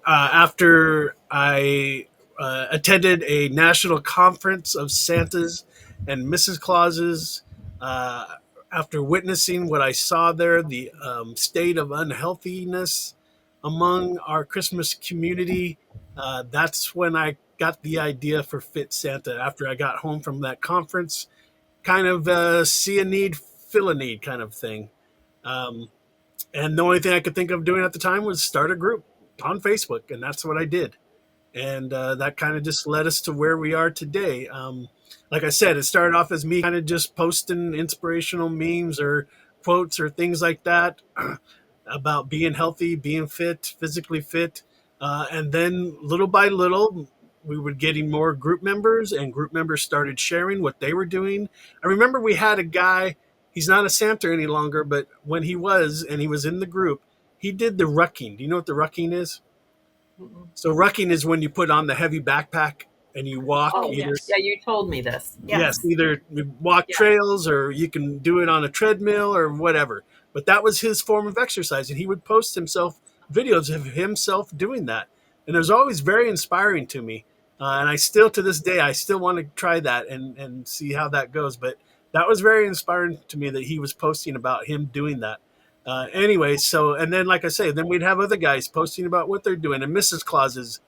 after I attended a national conference of Santas and Mrs. Clauses. Uh, After witnessing what I saw there, the state of unhealthiness among our Christmas community, that's when I got the idea for Fit Santa. After I got home from that conference, kind of see a need, fill a need kind of thing. Um, and the only thing I could think of doing at the time was start a group on Facebook, and that's what I did. And that kind of just led us to where we are today. Like I said, it started off as me kind of just posting inspirational memes or quotes or things like that about being healthy, being fit, physically fit. And then little by little, we were getting more group members, and group members started sharing what they were doing. I remember we had a guy, he's not a Santa any longer, but when he was, and he was in the group, he did the rucking. Do you know what the rucking is?
Mm-mm.
So rucking is when you put on the heavy backpack and you walk
Oh,
either.
Yes.
yeah, you told me this.
Yes,
Yes.
either you walk
Yeah.
trails or you can do it on a treadmill or whatever. But that was his form of exercise, and he would post himself videos of himself doing that, and it was always very inspiring to me. And I still, to this day, I still want to try that and see how that goes. But that was very inspiring to me that he was posting about him doing that. Anyway, so and then, like I say, then we'd have other guys posting about what they're doing, and Mrs. Clauses,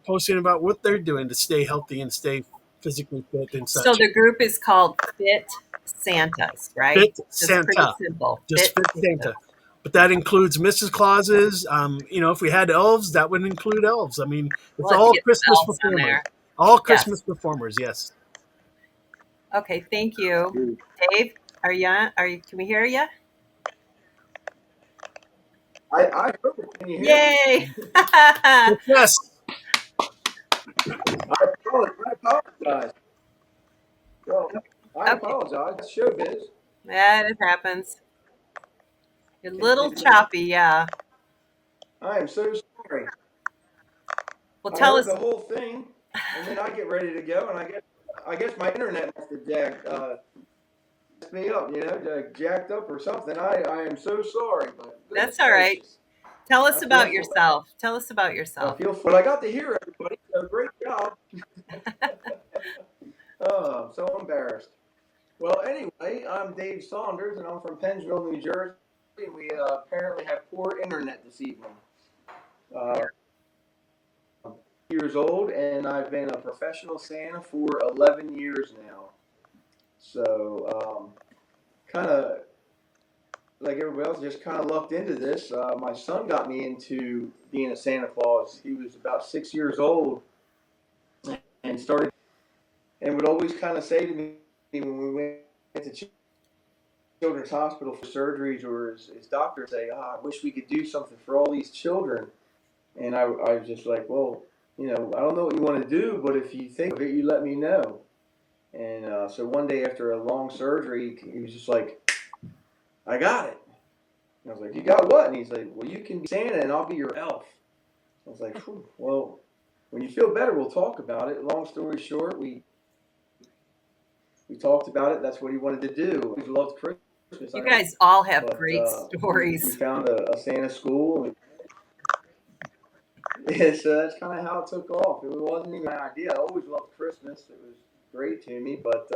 posting about what they're doing to stay healthy and stay physically fit and
So
such.
the group is called Fit Santas, right?
Fit
Just pretty
Santa,
simple.
just
Fit
Fit
Santas.
Santa. But that includes Mrs. Clauses. If we had elves, that would include elves. I mean, it's
We'll have to
all
get some
Christmas
elves on
performers.
there.
All
Yes.
Christmas performers, yes.
Okay, thank you. Dave, are you on? Can we hear you?
I heard it. Can you hear me?
Yay!
Yes.
I apologize. Well, I
Okay,
apologize. It's showbiz.
yeah, it happens. You're a little
And
choppy, yeah.
I am so sorry.
Well,
I
tell
heard
us.
the whole thing, and then I get ready to go, and I guess my internet must have messed me up, jacked up or something. I am so sorry, but
That's
goodness
all right.
gracious.
Tell us
I
about
feel for
yourself. Tell us about
I
yourself.
feel for. But I got to hear everybody. So great job. Oh, I'm so embarrassed. Well, anyway, I'm Dave Saunders, and I'm from Pennsville, New Jersey. And we apparently have poor internet this evening. Uh, Years old, and I've been a professional Santa for 11 years now. So, kind of like everybody else, just kind of lucked into this. My son got me into being a Santa Claus. He was about 6 years old and started, and would always kind of say to me when we went to Children's Hospital for surgeries, or his doctor would say, I wish we could do something for all these children. And I was just like, well, I don't know what you want to do, but if you think of it, you let me know. And so one day after a long surgery, he was just like, I got it. And I was like, you got what? And he's like, well, you can be Santa and I'll be your elf. I was like, well, when you feel better, we'll talk about it. Long story short, we talked about it. That's what he wanted to do. He loved Christmas.
You guys all have
But
great
we
stories.
found a Santa school. Yeah, so that's kind of how it took off. It wasn't even my idea. I always loved Christmas. It was great to me, but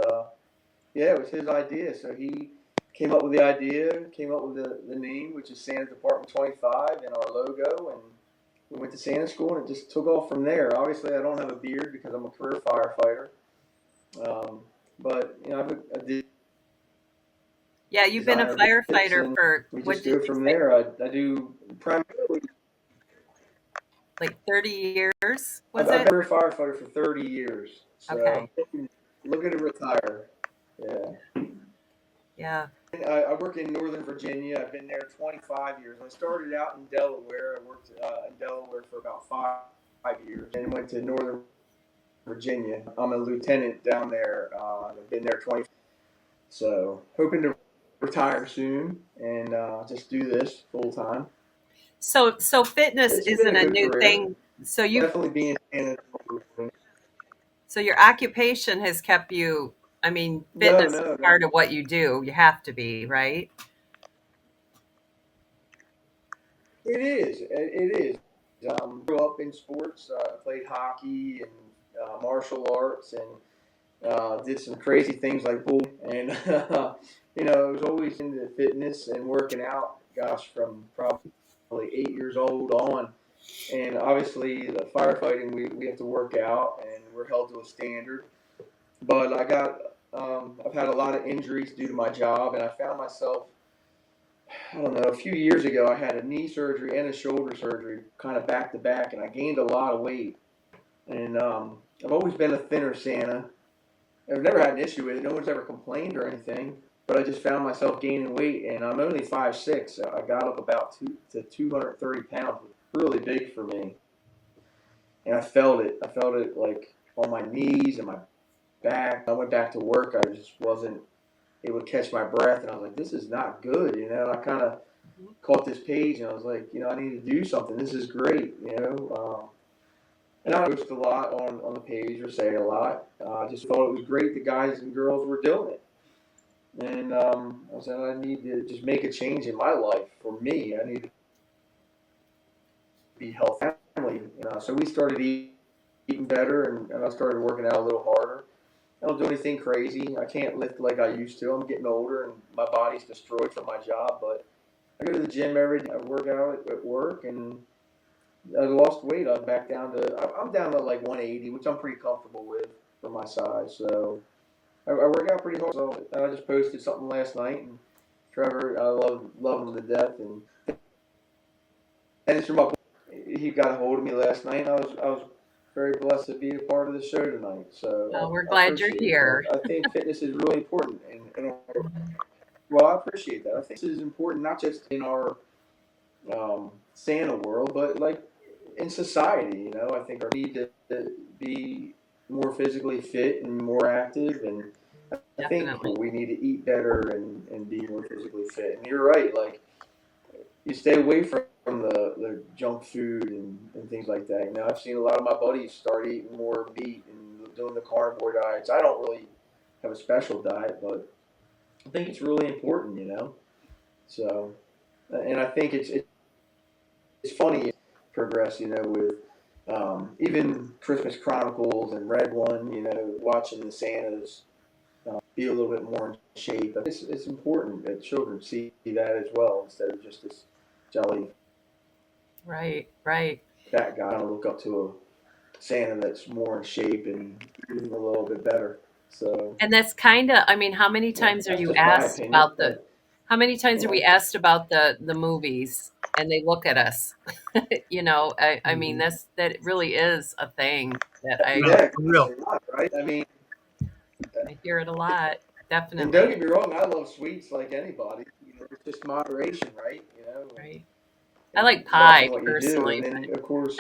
yeah, it was his idea. So he came up with the idea, came up with the name, which is Santa Department 25, and our logo, and we went to Santa school, and it just took off from there. Obviously, I don't have a beard because I'm a career firefighter, but I
Yeah, you've been a
designer bits,
firefighter
and
for,
we
what
just
did
go
you
from
say,
there. I do primarily.
like 30 years,
I've
was
been a
it?
career firefighter for 30 years, so
Okay.
I'm looking to retire. Yeah.
Yeah.
I work in Northern Virginia. I've been there 25 years. I started out in Delaware. I worked in Delaware for about 5 years, and went to Northern Virginia. I'm a lieutenant down there. I've been there 20. So hoping to retire soon and just do this full time.
So fitness
It's been
isn't
a
a
good
new
career.
thing. So
Definitely being in.
your occupation has kept you, I mean,
No,
fitness is
no, no.
part of what you do. You have to be, right?
It is. It is. Grew up in sports. Played hockey and martial arts, and did some crazy things like bowling. And I was always into fitness and working out. Gosh, from probably 8 years old on. And obviously, the firefighting, we have to work out, and we're held to a standard. But I've had a lot of injuries due to my job, and I found myself, I don't know, a few years ago, I had a knee surgery and a shoulder surgery kind of back to back, and I gained a lot of weight. And I've always been a thinner Santa. I've never had an issue with it. No one's ever complained or anything. But I just found myself gaining weight, and I'm only 5'6". So I got up about 230 pounds. Really big for me. And I felt it. I felt it like on my knees and my back. I went back to work. I just wasn't able to catch my breath, and I was like, "This is not good." I kind of caught this page, and I was like, I need to do something. This is great. And I post a lot on the page or say a lot. I just thought it was great the guys and girls were doing it. And I said, I need to just make a change in my life for me. I need to be healthy. Family. So we started eating better, and I started working out a little harder. I don't do anything crazy. I can't lift like I used to. I'm getting older, and my body's destroyed from my job. But I go to the gym every day. I work out at work, and I lost weight. I'm back down to I'm down to like 180, which I'm pretty comfortable with for my size. So I work out pretty hard. So I just posted something last night, and Trevor, I love him to death, and it's from my. He got a hold of me last night. And I was very blessed to be a part of the show tonight. So
Well, we're
I
glad you're
appreciate
here.
that. I think fitness is really important, well, I appreciate that. I think this is important not just in our Santa world, but like in society. I think our need to be more physically fit and more active, and I think
Definitely.
we need to eat better and be more physically fit. And you're right, like you stay away from the junk food and things like that. I've seen a lot of my buddies start eating more meat and doing the carnivore diets. I don't really have a special diet, but I think it's really important. So, and I think it's funny progress, with even Christmas Chronicles and Red One, watching the Santas be a little bit more in shape. It's important that children see that as well instead of just this jolly
Right, right.
fat guy. I don't look up to a Santa that's more in shape and eating a little bit better. So,
And that's kind of, I mean, how many
yeah,
times are
that's
you
just my
asked
opinion.
about
But,
how many times
you
are we
know,
asked about the movies and they look at us? I mean,
Mhm.
that really is a thing that
No,
yeah,
for
gosh,
real.
a lot, right? I mean,
I hear it a lot.
and don't
Definitely.
get me wrong, I love sweets like anybody. It's just moderation, right?
Right. I
And
like
watching
pie
what you do, and
personally,
then
but
of course,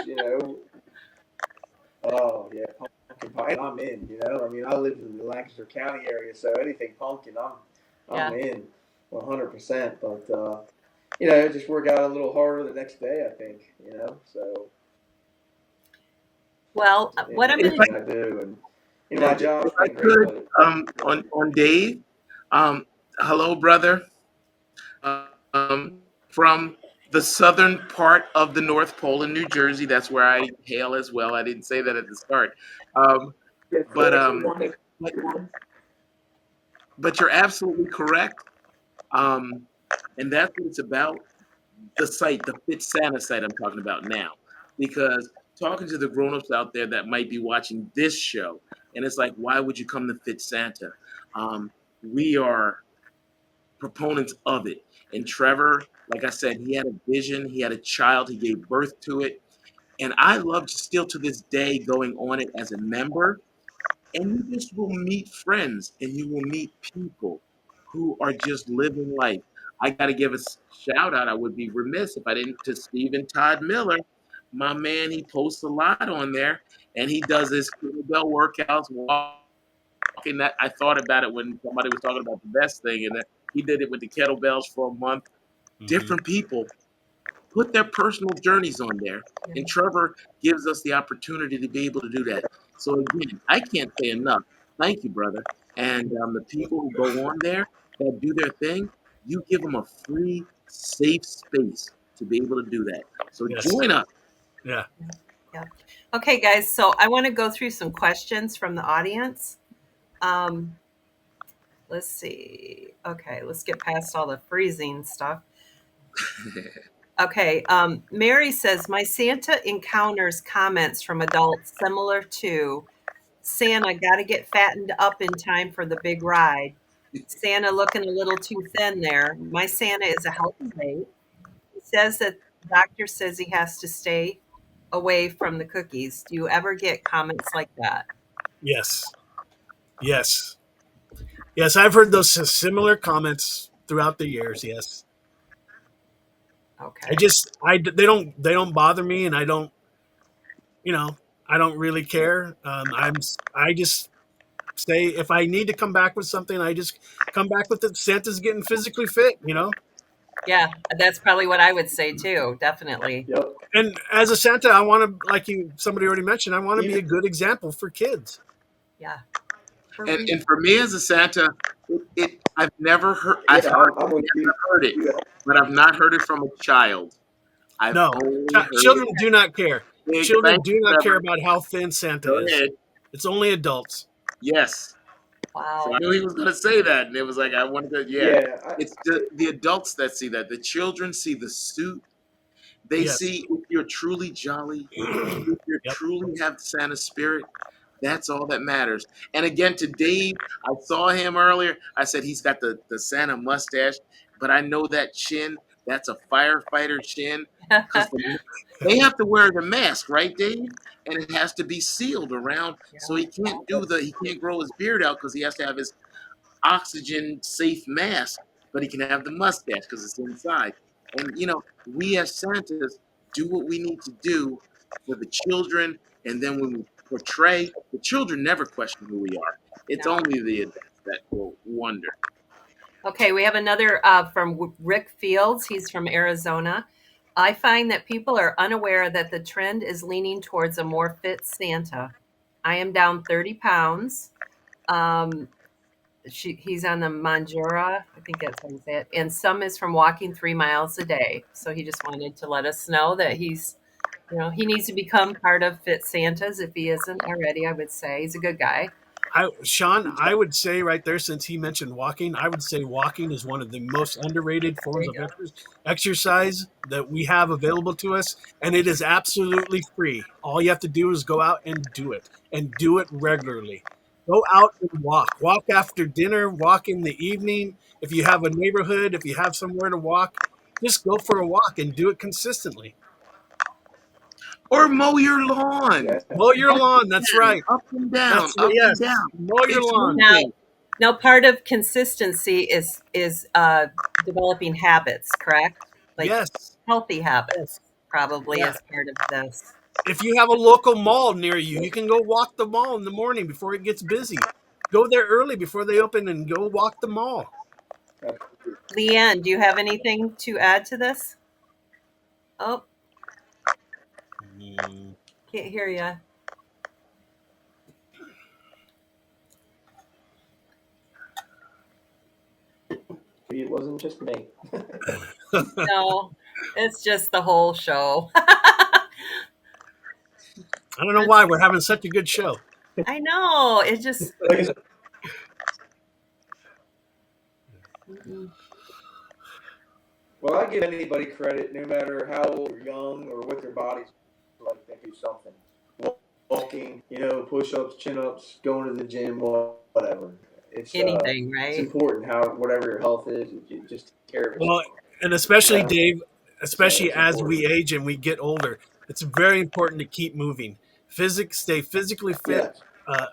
oh yeah, pumpkin pie. I'm in. I mean, I live in the Lancaster County area, so anything pumpkin, I'm
yeah.
in, 100%. But just work out a little harder the next day. I think. So
Well, what
in
I'm
If
going
I
everything I do, and my
If
job's
I
been great,
could,
but yeah.
on Dave, hello, brother. From the southern part of the North Pole in New Jersey. That's where I hail as well. I didn't say that at the start. Um,
Yeah,
but
for one,
but but you're absolutely correct. Um, and that's what it's about. The site, the Fit Santa site I'm talking about now. Because talking to the grown-ups out there that might be watching this show, and it's like, why would you come to Fit Santa? We are proponents of it. And Trevor, like I said, he had a vision, he had a child, he gave birth to it. And I love still to this day going on it as a member. And you just will meet friends and you will meet people who are just living life. I got to give a shout out. I would be remiss if I didn't to Stephen Todd Miller. My man, he posts a lot on there and he does his kettlebell workouts, walking that. I thought about it when somebody was talking about the best thing, and that he did it with the kettlebells for a month.
Mhm.
Different people put their personal journeys on there.
Yeah.
And Trevor gives us the opportunity to be able to do that. So again, I can't say enough. Thank you, brother. And the people who go on there that do their thing, you give them a free, safe space to be able to do that. So
Yes.
join us.
Yeah.
Yeah. Okay, guys. So I want to go through some questions from the audience. Um, let's see. Okay, let's get past all the freezing stuff. Okay. Mary says, my Santa encounters comments from adults similar to Santa got to get fattened up in time for the big ride. Santa looking a little too thin there. My Santa is a healthy weight. He says that the doctor says he has to stay away from the cookies. Do you ever get comments like that?
Yes. Yes. Yes. I've heard those similar comments throughout the years. Yes. I
Okay.
just, they don't bother me, and I don't, you know, I don't really care. I just say if I need to come back with something, I just come back with it. Santa's getting physically fit, you know.
Yeah, that's probably what I would say too. Definitely.
Yep.
And as a Santa, I want to, like somebody already mentioned, I want to be
Even
a good example for kids.
Yeah. For
And
real.
and for me as a Santa, I've never heard. I've
yeah,
heard
I'm with you.
heard it, but I've not heard it from a child. I've
No,
only heard
children do not care.
big.
Children
Thank
do
you,
not care
Trevor.
about how thin Santa
Go
is.
ahead.
It's only adults.
Yes. So I
Wow.
knew he was going to say that, and it was like I wanted to. Yeah,
Yeah,
it's the adults that see that. The children see the suit. They
Yes.
see if you're truly jolly, if you
Yep.
truly have Santa spirit. That's all that matters. And again, to Dave, I saw him earlier. I said he's got the Santa mustache, but I know that chin. That's a firefighter chin because they have to wear the mask, right, Dave? And it has to be sealed around, so
Yeah.
he can't grow his beard out because he has to have his oxygen safe mask, but he can have the mustache because it's inside. And we as Santas do what we need to do for the children, and then when we portray, the children never question who we are. It's
No.
only the adults that will wonder.
Okay, we have another from Rick Fields. He's from Arizona. I find that people are unaware that the trend is leaning towards a more fit Santa. I am down 30 pounds. Um, he's on the Manjura, I think that's how you say it, and some is from walking 3 miles a day. So he just wanted to let us know that he needs to become part of Fit Santas if he isn't already. I would say he's a good guy.
Sean, I would say right there, since he mentioned walking, I would say walking is one of the most underrated
There
forms
you
of
go.
exercise that we have available to us, and it is absolutely free. All you have to do is go out and do it regularly. Go out and walk. Walk after dinner, walk in the evening. If you have a neighborhood, if you have somewhere to walk, just go for a walk and do it consistently.
Or mow your lawn.
yeah.
Mow your
Up
lawn.
and
That's
down,
right.
up and down,
That's
up and
yes.
down.
Mow your
It's
lawn.
Now,
moving.
now, part of consistency is developing habits, correct? Like
Yes.
healthy
Yes.
habits, probably
Yeah.
as part of this.
If you have a local mall near you, you can go walk the mall in the morning before it gets busy. Go there early before they open and go walk the mall.
LeAnn, do you have anything to add to this? Oh,
Mm.
can't hear you.
It wasn't just me.
No, it's just the whole show.
I don't know why we're having such a good show.
I know. It just.
Like I said,
Mm-mm.
well, I give anybody credit, no matter how old or young or what their body's like. They do something. Walking, push-ups, chin-ups, going to the gym, whatever.
Anything,
It's
right?
important how whatever your health is, you just take care of
Well,
yourself.
and especially
Yeah,
Dave, especially
it's
as we
important.
age and we get older, it's very important to keep moving. Stay physically fit,
Yes,
uh,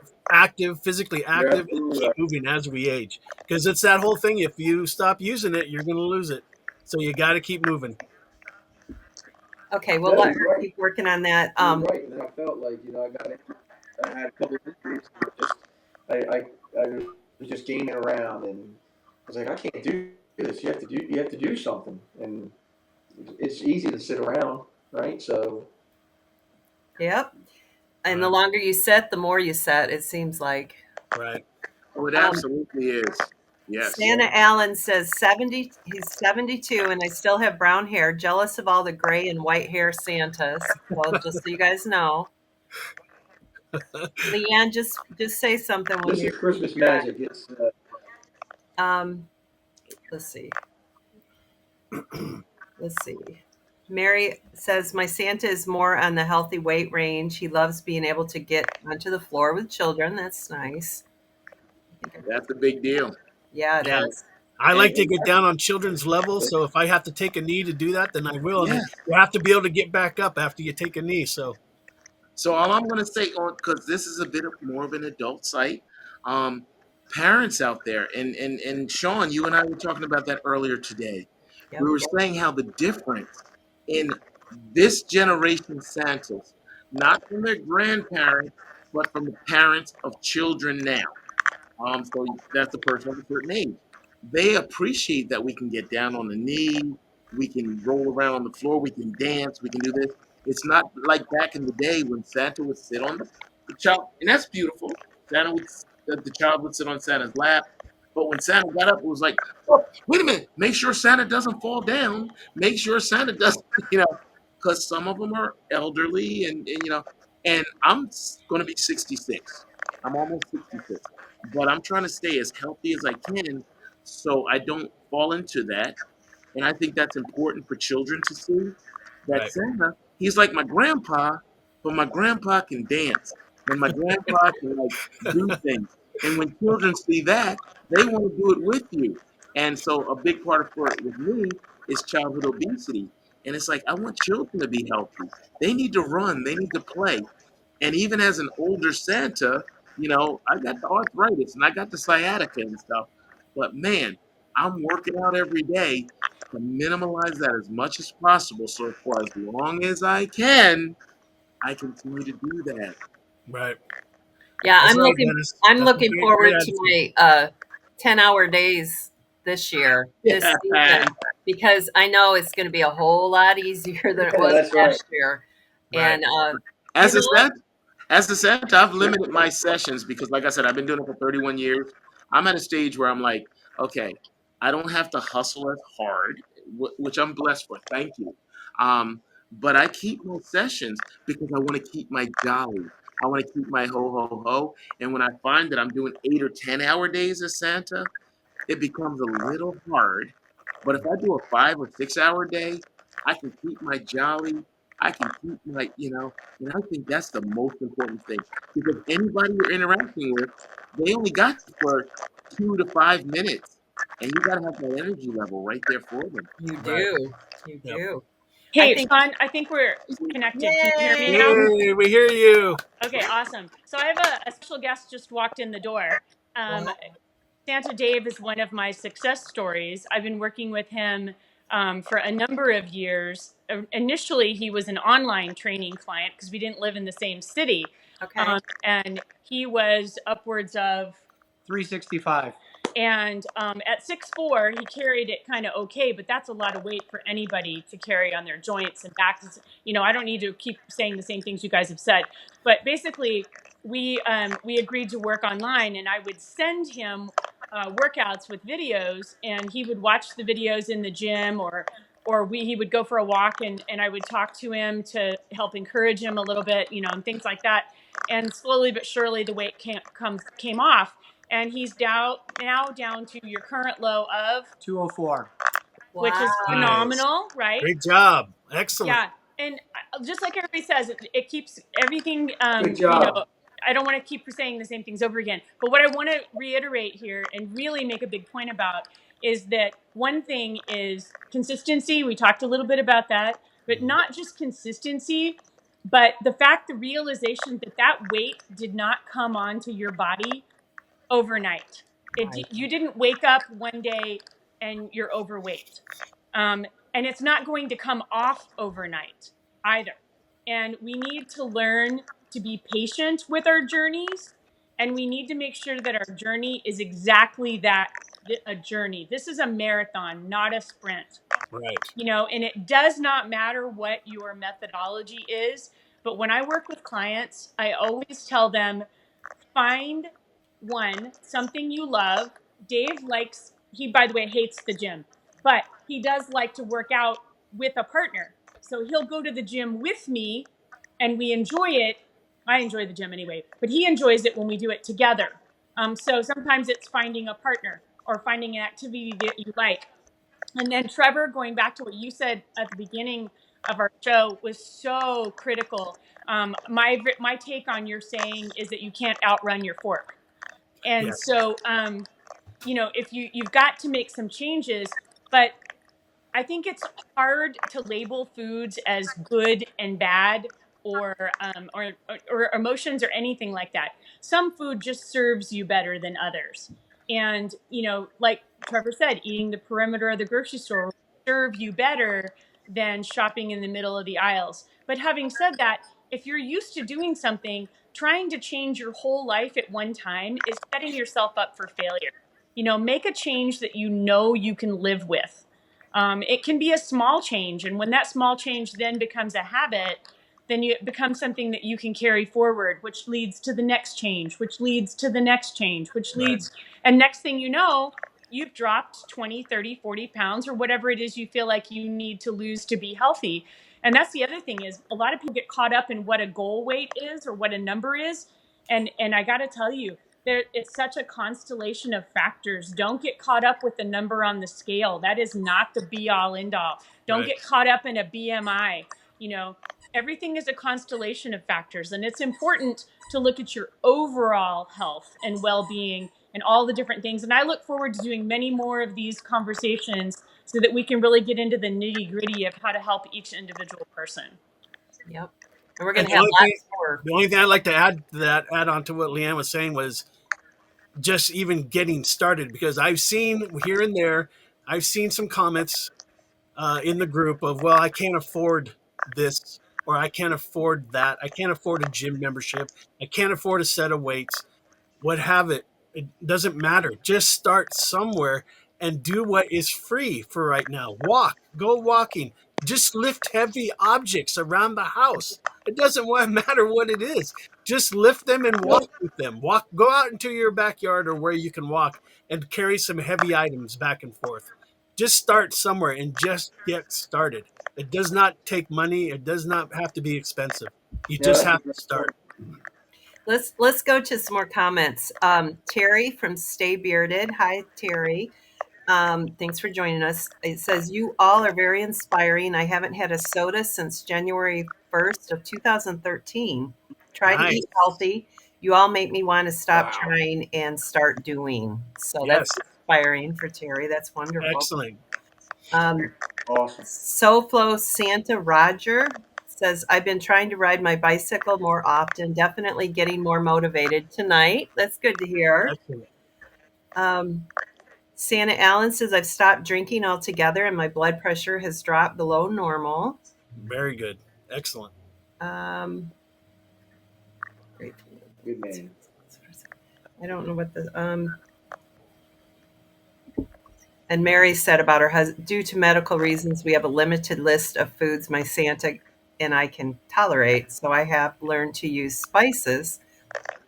physically
you're
active, and
absolutely
keep
right.
moving as we age. Because it's that whole thing. If you stop using it, you're going to lose it. So you got to keep moving.
Okay, we'll
No,
let
you're
her
right.
keep working on that.
You're right. And then I felt like I had a couple of injuries. I was just gaming around, and I was like, I can't do this. You have to do something, and it's easy to sit around, right? So
Yep. And the
Right.
longer you set, the more you set. It seems like.
Right.
Oh, it
Um,
absolutely is. Yes.
Santa Allen says 70, he's 72 and I still have brown hair, jealous of all the gray and white hair Santas. Well, just so you guys know. LeAnn, just say something when
This
you're
is Christmas
back.
magic. It's
Um, let's see. Let's see. Mary says my Santa is more on the healthy weight range. He loves being able to get onto the floor with children. That's nice.
That's a big deal.
Yeah, it
Yeah.
is.
I like to
And
get down on children's level, so if I have to take a knee to do that, then I will. And
yeah.
you have to be able to get back up after you take a knee. So
So all I'm going to say, on because this is a bit of more of an adult site, um, parents out there, and Sean, you and I were talking about that earlier today.
Yep.
We were saying how the difference in this generation Santas, not from their grandparents, but from the parents of children now. So that's a person of a certain age. They appreciate that we can get down on the knee, we can roll around on the floor, we can dance, we can do this. It's not like back in the day when Santa would sit on the child, and that's beautiful. Santa would, the child would sit on Santa's lap, but when Santa got up, it was like, oh, wait a minute, make sure Santa doesn't fall down, make sure Santa doesn't, because some of them are elderly, and I'm going to be 66. I'm almost 66, but I'm trying to stay as healthy as I can so I don't fall into that. And I think that's important for children to see that
right,
Santa, he's like my grandpa, but my grandpa can dance and my grandpa can like do things. And when children see that, they want to do it with you. And so a big part of it with me is childhood obesity. And it's like I want children to be healthy. They need to run, they need to play. And even as an older Santa, I got the arthritis and I got the sciatica and stuff. But man, I'm working out every day to minimize that as much as possible. So for as long as I can, I continue to do that.
right.
Yeah,
That's
I'm
right,
looking
Dennis.
I'm
That's a
looking
great
forward to
attitude.
my 10-hour days this year, this
Yeah.
season, because I know it's going to be a whole lot easier than it
yeah,
was
that's right.
last year.
Right,
And you
As a
know,
Santa, as a Santa, I've limited my sessions because, like I said, I've been doing it for 31 years. I'm at a stage where I'm like, okay, I don't have to hustle as hard, which I'm blessed for. Thank you. But I keep my sessions because I want to keep my jolly. I want to keep my ho ho ho. And when I find that I'm doing 8 or 10 hour days as Santa, it becomes a little hard. But if I do a 5 or 6 hour day, I can keep my jolly. I can keep and I think that's the most important thing because anybody you're interacting with, they only got you for 2 to 5 minutes, and you got to have that energy level right there for them.
you
right.
do. You
Yep.
do. I
Hey,
think
Sean, I think we're connected. Can you hear me now?
yay!
Hey, we hear you.
Okay, awesome. So I have a special guest just walked in the door. Um,
Wow.
Santa Dave is one of my success stories. I've been working with him for a number of years. Initially, he was an online training client because we didn't live in the same city.
Okay.
And he was upwards of
365.
and at 6'4", he carried it kind of okay, but that's a lot of weight for anybody to carry on their joints and backs. I don't need to keep saying the same things you guys have said, but basically, we agreed to work online, and I would send him workouts with videos, and he would watch the videos in the gym, or he would go for a walk, and I would talk to him to help encourage him a little bit, and things like that. And slowly but surely, the weight came off, and he's now down to your current low of,
204.
which is
Wow.
Nice.
phenomenal, right?
Great job. Excellent.
Yeah, and just like everybody says, it keeps everything.
Good job.
I don't want to keep saying the same things over again, but what I want to reiterate here and really make a big point about is that one thing is consistency. We talked a little bit about that, but not just consistency, but the realization that that weight did not come onto your body overnight.
Right.
You didn't wake up one day and you're overweight. And it's not going to come off overnight either. And we need to learn to be patient with our journeys. And we need to make sure that our journey is exactly that, a journey. This is a marathon, not a sprint.
Right.
And it does not matter what your methodology is. But when I work with clients, I always tell them, find something you love,
Dave likes, he, by the way, hates the gym, but he does like to work out with a partner. So he'll go to the gym with me and we enjoy it. I enjoy the gym anyway, but he enjoys it when we do it together. So sometimes it's finding a partner or finding an activity that you like. And then Trevor, going back to what you said at the beginning of our show, was so critical. My take on your saying is that you can't outrun your fork. And
Yes.
so, if you've got to make some changes, but I think it's hard to label foods as good and bad, or emotions or anything like that. Some food just serves you better than others. And, like Trevor said, eating the perimeter of the grocery store will serve you better than shopping in the middle of the aisles. But having said that, if you're used to doing something, trying to change your whole life at one time is setting yourself up for failure. Make a change that you can live with. It can be a small change. And when that small change then becomes a habit, then it becomes something that you can carry forward, which leads to the next change, which leads to the next change, which
Right.
leads, and next thing you know, you've dropped 20, 30, 40 pounds or whatever it is you feel like you need to lose to be healthy. And that's the other thing is a lot of people get caught up in what a goal weight is or what a number is. And I got to tell you, it's such a constellation of factors. Don't get caught up with the number on the scale. That is not the be all end all. Don't
Right.
get caught up in a BMI. Everything is a constellation of factors, and it's important to look at your overall health and well-being and all the different things. And I look forward to doing many more of these conversations so that we can really get into the nitty-gritty of how to help each individual person.
Yep. And we're going
And
to have lots more.
the only thing I'd like to add on to what LeAnn was saying was just even getting started, because I've seen here and there, I've seen some comments in the group of, well, I can't afford this or I can't afford that. I can't afford a gym membership. I can't afford a set of weights. What have it? It doesn't matter. Just start somewhere and do what is free for right now. Walk, go walking. Just lift heavy objects around the house. It doesn't matter what it is. Just lift them and
Yep.
walk with them. Walk, go out into your backyard or where you can walk and carry some heavy items back and forth. Just start somewhere and just get started. It does not take money. It does not have to be expensive. You
Yeah,
just
that's a
have to
great
start.
point.
Let's go to some more comments. Terry from Stay Bearded. Hi, Terry. Thanks for joining us. It says, you all are very inspiring. I haven't had a soda since January 1st of 2013. Try to
Nice.
eat healthy. You all make me want to stop
Wow.
trying and start doing. So that's
Yes.
inspiring for Terry. That's wonderful.
Excellent.
Awesome.
SoFlo Santa Roger says, I've been trying to ride my bicycle more often, definitely getting more motivated tonight. That's good to hear.
Excellent.
Santa Allen says, I've stopped drinking altogether and my blood pressure has dropped below normal.
Very good. Excellent.
Um,
Good man.
I don't know what and Mary said about her husband, due to medical reasons, we have a limited list of foods my Santa and I can tolerate. So I have learned to use spices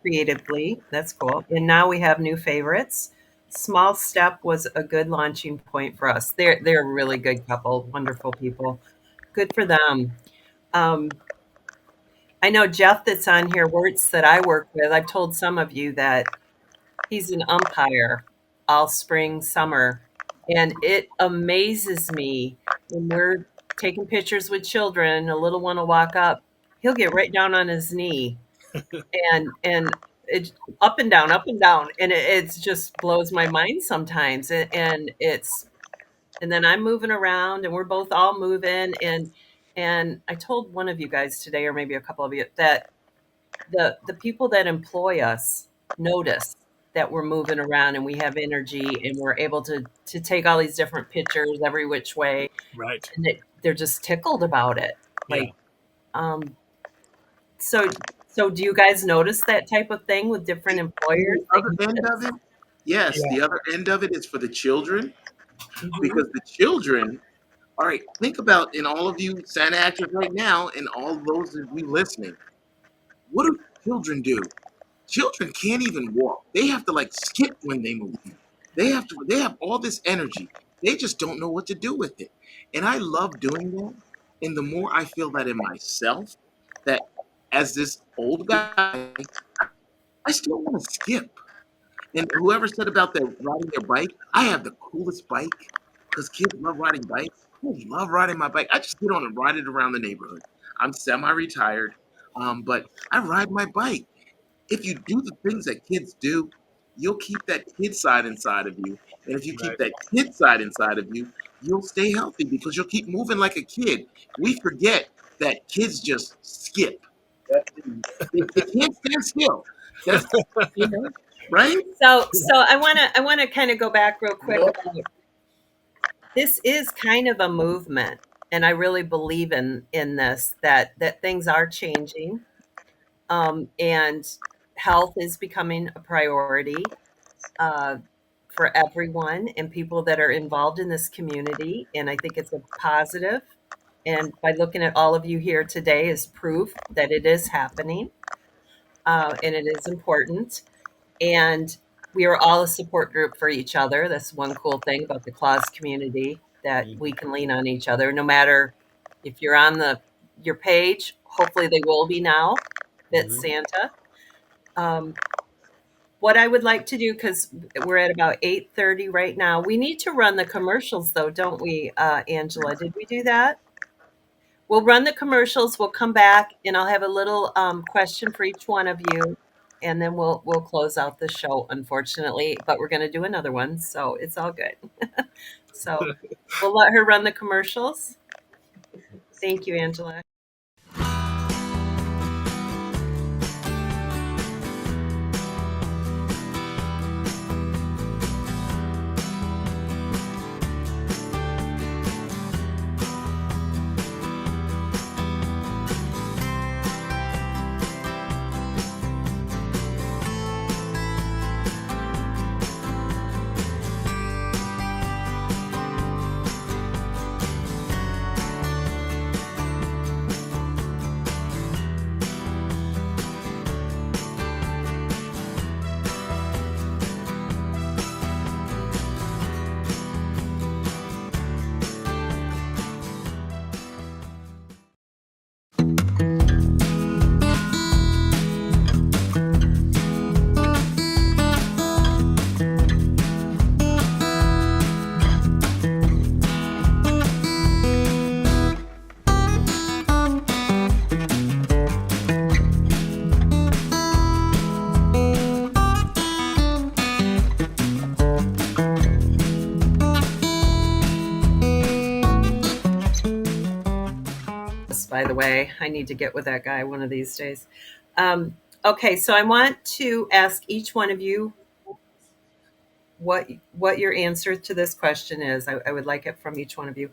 creatively. That's cool. And now we have new favorites. Small Step was a good launching point for us. They're a really good couple, wonderful people. Good for them. I know Jeff that's on here, Wirtz, that I work with. I've told some of you that he's an umpire all spring, summer. And it amazes me when we're taking pictures with children, a little one will walk up, he'll get right down on his knee and it up and down. And it just blows my mind sometimes. And then I'm moving around and we're both all moving. And I told one of you guys today, or maybe a couple of you, that the people that employ us notice that we're moving around and we have energy and we're able to take all these different pictures every which way,
Right.
and they're just tickled about it.
Yeah.
Like, so do you guys notice that type of thing with different employers?
The other end of it, yes,
Yeah.
the other end of it is for the children,
Mhm.
because the children, all right, think about, in all of you Santa actors right now and all those of you listening, what do children do? Children can't even walk. They have to like skip when they move. They have all this energy. They just don't know what to do with it. And I love doing that. And the more I feel that in myself, that as this old guy, I still want to skip. And whoever said about the riding their bike, I have the coolest bike because kids love riding bikes. I love riding my bike. I just get on and ride it around the neighborhood. I'm semi-retired, but I ride my bike. If you do the things that kids do, you'll keep that kid side inside of you. And if you keep
Right.
that kid side inside of you, you'll stay healthy because you'll keep moving like a kid. We forget that kids just skip. They can't stand still. That's, you know, right?
So I want to kind of go back real quick
Nope.
about this is kind of a movement, and I really believe in this that things are changing, and health is becoming a priority uh, for everyone and people that are involved in this community. And I think it's a positive. And by looking at all of you here today is proof that it is happening, and it is important. And we are all a support group for each other. That's one cool thing about the Claus community, that we can lean on each other no matter if you're on your page. Hopefully they will be now. Fit
Mhm.
Santa. Um, what I would like to do, because we're at about 8:30 right now, we need to run the commercials though, don't we, Angela? Did we do that? We'll run the commercials. We'll come back, and I'll have a little question for each one of you, and then we'll close out the show. Unfortunately, but we're going to do another one, so it's all good. So we'll let her run the commercials. Thank you, Angela. By the way, I need to get with that guy one of these days. Okay, so I want to ask each one of you what your answer to this question is. I would like it from each one of you.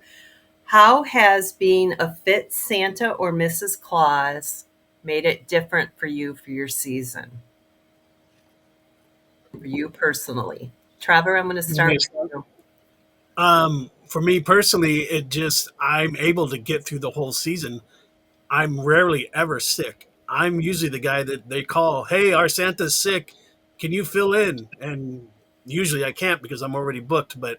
How has being a fit Santa or Mrs. Claus made it different for you for your season? For you personally. Trevor, I'm going to start
Okay.
with you.
For me personally, I'm able to get through the whole season. I'm rarely ever sick. I'm usually the guy that they call, "Hey, our Santa's sick. Can you fill in?" And usually I can't because I'm already booked, but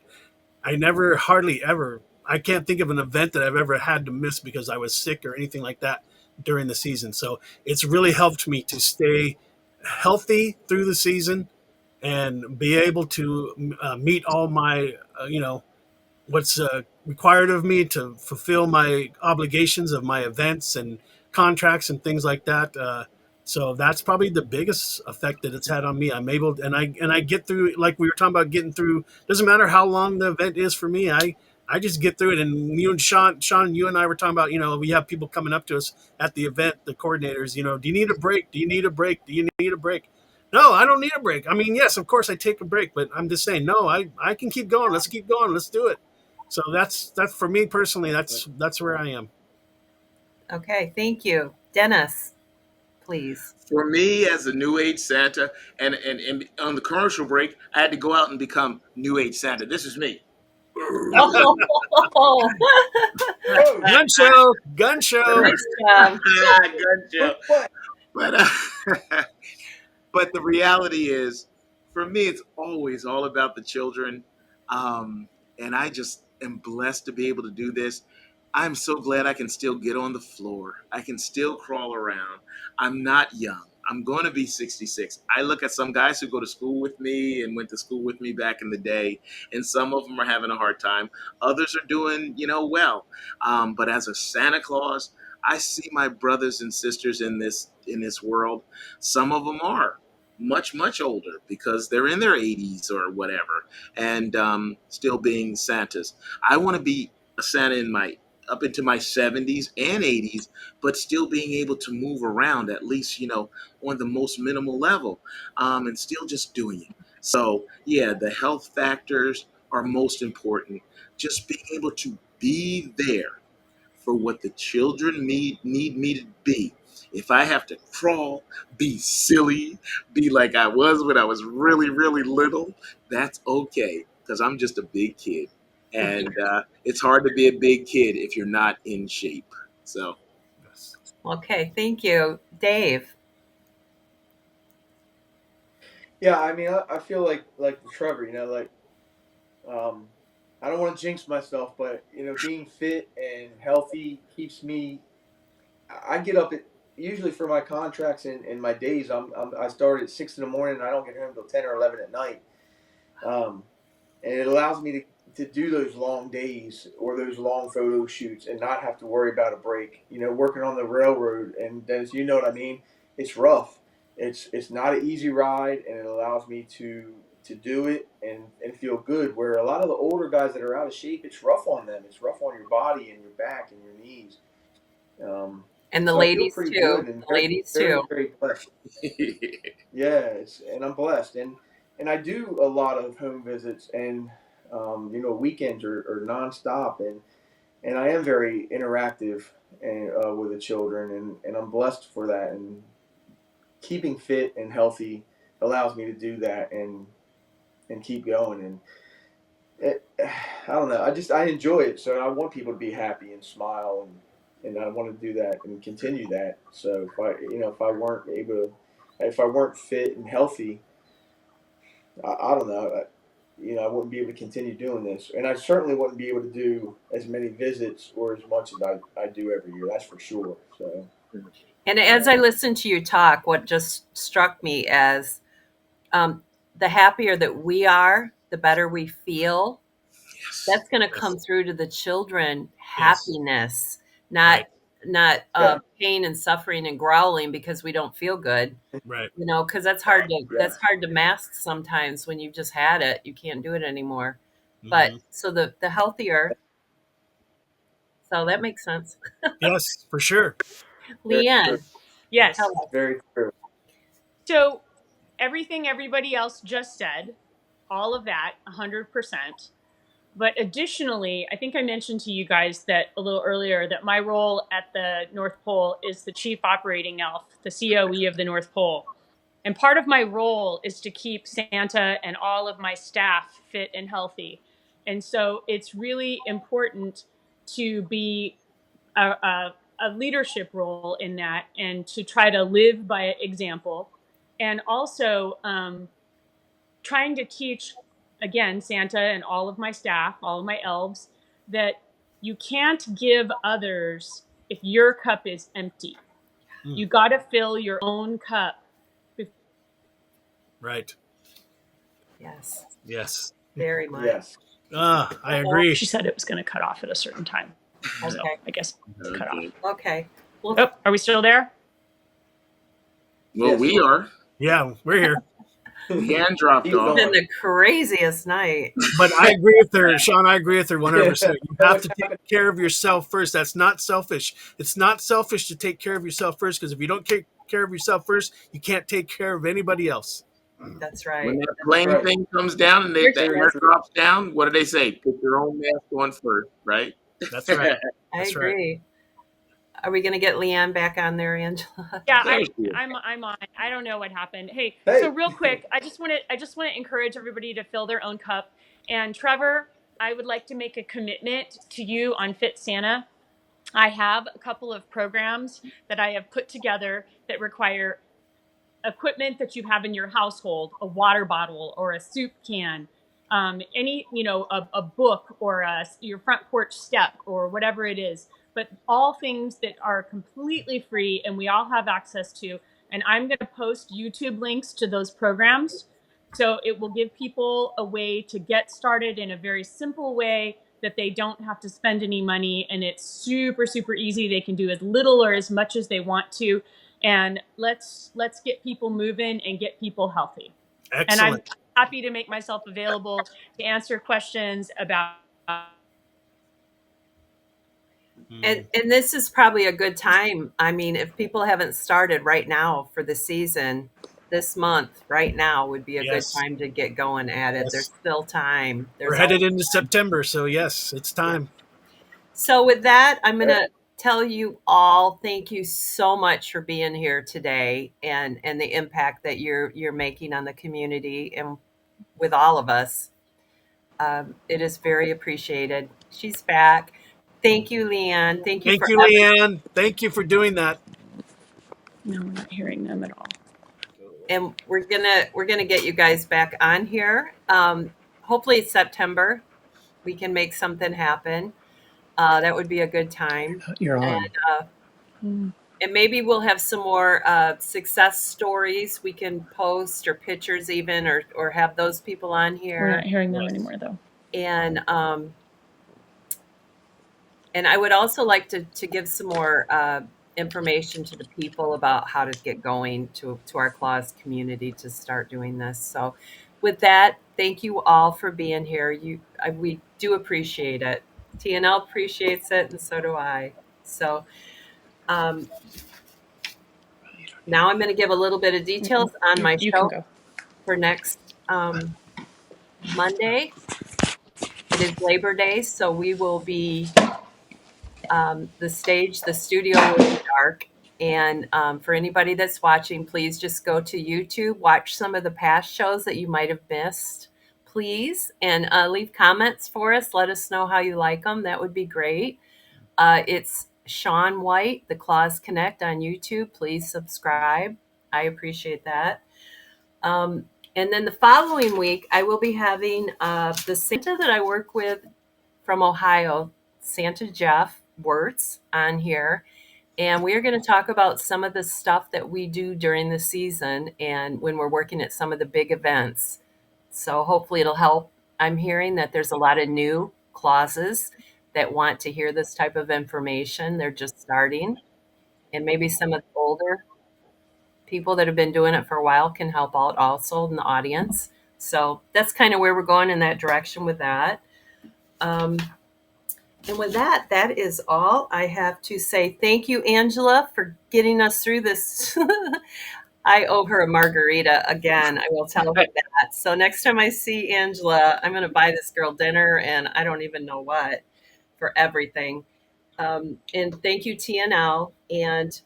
I never, hardly ever, I can't think of an event that I've ever had to miss because I was sick or anything like that during the season. So it's really helped me to stay healthy through the season and be able to meet all my, what's required of me to fulfill my obligations of my events and contracts and things like that. So that's probably the biggest effect that it's had on me. I'm able, and I get through, like we were talking about getting through. Doesn't matter how long the event is for me. I just get through it. And you and Sean, you and I were talking about, we have people coming up to us at the event, the coordinators. Do you need a break? Do you need a break? Do you need a break? No, I don't need a break. I mean, yes, of course I take a break, but I'm just saying, no, I can keep going. Let's keep going. Let's do it. So that's for me personally. That's where I am.
Okay, thank you. Dennis, please.
For me, as a New Age Santa, and on the commercial break, I had to go out and become New Age Santa. This is me.
Oh,
Oh,
Gun show.
nice job.
Good job.
what?
But but the reality is, for me, it's always all about the children. And I just am blessed to be able to do this. I'm so glad I can still get on the floor. I can still crawl around. I'm not young. I'm going to be 66. I look at some guys who go to school with me and went to school with me back in the day, and some of them are having a hard time. Others are doing, well. But as a Santa Claus, I see my brothers and sisters in this world. Some of them are much much older because they're in their 80s or whatever, and still being Santas. I want to be a Santa in my up into my 70s and 80s, but still being able to move around at least, on the most minimal level, and still just doing it. So, yeah, the health factors are most important. Just being able to be there for what the children need me to be. If I have to crawl, be silly, be like I was when I was really, really little, that's okay because I'm just a big kid. And it's hard to be a big kid if you're not in shape. So,
Yes.
Okay, thank you. Dave.
Yeah, I mean, I feel like the Trevor, um, I don't want to jinx myself, but being fit and healthy keeps me. I get up at usually for my contracts and my days. I start at 6 in the morning and I don't get home until 10 or 11 at night. Um, and it allows me to do those long days or those long photo shoots and not have to worry about a break. Working on the railroad, and Dennis, you know what I mean. It's rough. It's not an easy ride, and it allows me to do it and feel good. Where a lot of the older guys that are out of shape, it's rough on them. It's rough on your body and your back and your knees. Um,
And the
so I feel
ladies
pretty
too.
good and
The
very,
ladies
very,
too.
very blessed. Yes, and I'm blessed, and I do a lot of home visits, and weekends are nonstop, and I am very interactive and with the children, and I'm blessed for that, and keeping fit and healthy allows me to do that and keep going, and I don't know, I enjoy it, so I want people to be happy and smile, and I want to do that and continue that. So if I weren't fit and healthy, I don't know. I wouldn't be able to continue doing this, and I certainly wouldn't be able to do as many visits or as much as I do every year. That's for sure. So,
And as I listened to you talk, what just struck me as um, the happier that we are, the better we feel.
Yes.
That's going to
Yes.
come through to the children
Yes.
happiness, not
Right.
not
yeah,
pain and suffering and growling because we don't feel good.
Right.
Because
yeah,
that's hard to mask sometimes when you've just had it. You can't do it anymore. But
Hmm.
so the healthier, so that makes sense.
Yes, for sure.
very true.
LeAnn,
Yes.
tell us.
Very true.
So everything everybody else just said, all of that, 100%. But additionally, I think I mentioned to you guys that a little earlier that my role at the North Pole is the chief operating elf, the COE of the North Pole. And part of my role is to keep Santa and all of my staff fit and healthy. And so it's really important to be a leadership role in that and to try to live by example. And also, trying to teach again Santa and all of my staff, all of my elves, that you can't give others if your cup is empty.
Mm.
You got to fill your own cup.
Right.
Yes,
Yes.
very much.
Yes.
I agree.
She said it was going to cut off at a certain time. So
Okay.
I guess it's cut off.
Okay.
Okay. Well,
Oh, are we still there?
Well,
Yes.
we are.
Yeah, we're here.
Leanne dropped
Keep
it's
off.
been
going.
the craziest night.
But I agree with her, Sean. I agree with her 100%. You
So
have
much
to take
happened.
care of yourself first. That's not selfish. It's not selfish to take care of yourself first because if you don't take care of yourself first, you can't take care of anybody else.
That's
When
right.
that
That's
plane
right.
thing comes down and
You're
the
Very
air
true.
drops down, what do they say? Put your own mask on first, right?
That's right.
I
That's right.
agree. Are we going to get LeAnn back on there, Angela?
Yeah,
There she is.
I'm on. I don't know what happened. Hey, so
Hey.
real quick, I just want to encourage everybody to fill their own cup. And Trevor, I would like to make a commitment to you on Fit Santa. I have a couple of programs that I have put together that require equipment that you have in your household, a water bottle or a soup can, any, a book or your front porch step or whatever it is, but all things that are completely free and we all have access to. And I'm going to post YouTube links to those programs. So it will give people a way to get started in a very simple way that they don't have to spend any money. And it's super, super easy. They can do as little or as much as they want to. And let's get people moving and get people healthy. And I'm
Excellent.
happy to make myself available to answer questions about.
And this is probably a good time. I mean, if people haven't started right now for the season, this month, right now would be a good
Yes.
time to get going at it. There's
Yes.
still time.
We're
There's
headed
always
into September, so yes, it's
yeah.
time.
So with that, I'm going to tell you all thank you so much for being here today and the impact that you're making on the community and with all of us. It is very appreciated. She's back. Thank you, LeAnn. Thank you
Thank
for
you,
everything.
LeAnn. Thank you for doing that.
No, we're not hearing them at all.
And we're gonna get you guys back on here. Hopefully it's September. We can make something happen. That would be a good time.
You're
And
on.
and maybe we'll have some more success stories we can post or pictures even or have those people on
We're not
here.
hearing them
Yes.
anymore, though.
And and I would also like to give some more information to the people about how to get going to our clause community to start doing this. So, with that, thank you all for being here. We do appreciate it. TNL appreciates it, and so do I. So, um, now I'm going to give a little bit of details on my
You can
show
go.
for next Monday. It is Labor Day, so we will be the studio will be dark. And for anybody that's watching, please just go to YouTube, watch some of the past shows that you might have missed, please, and leave comments for us. Let us know how you like them. That would be great. It's Sean White, The Claws Connect on YouTube. Please subscribe. I appreciate that. And then the following week, I will be having the Santa that I work with from Ohio, Santa Jeff Wirtz, on here. And we are going to talk about some of the stuff that we do during the season and when we're working at some of the big events. So hopefully it'll help. I'm hearing that there's a lot of new clauses that want to hear this type of information. They're just starting. And maybe some of the older people that have been doing it for a while can help out also in the audience. So that's kind of where we're going in that direction with that. And with that, that is all I have to say. Thank you, Angela, for getting us through this. I owe her a margarita again. I will tell her that. So next time I see Angela, I'm going to buy this girl dinner and I don't even know what for everything. And thank you, TNL. And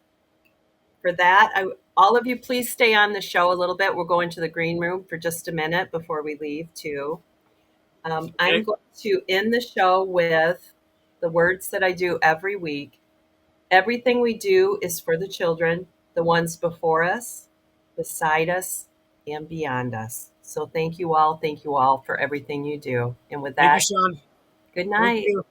for that, all of you, please stay on the show a little bit. We're going to the green room for just a minute before we leave, too. I'm
Okay.
going to end the show with the words that I do every week. Everything we do is for the children, the ones before us, beside us, and beyond us. So thank you all. Thank you all for everything you do. And with
Thank you,
that,
Sean.
good
Thank
night.
you.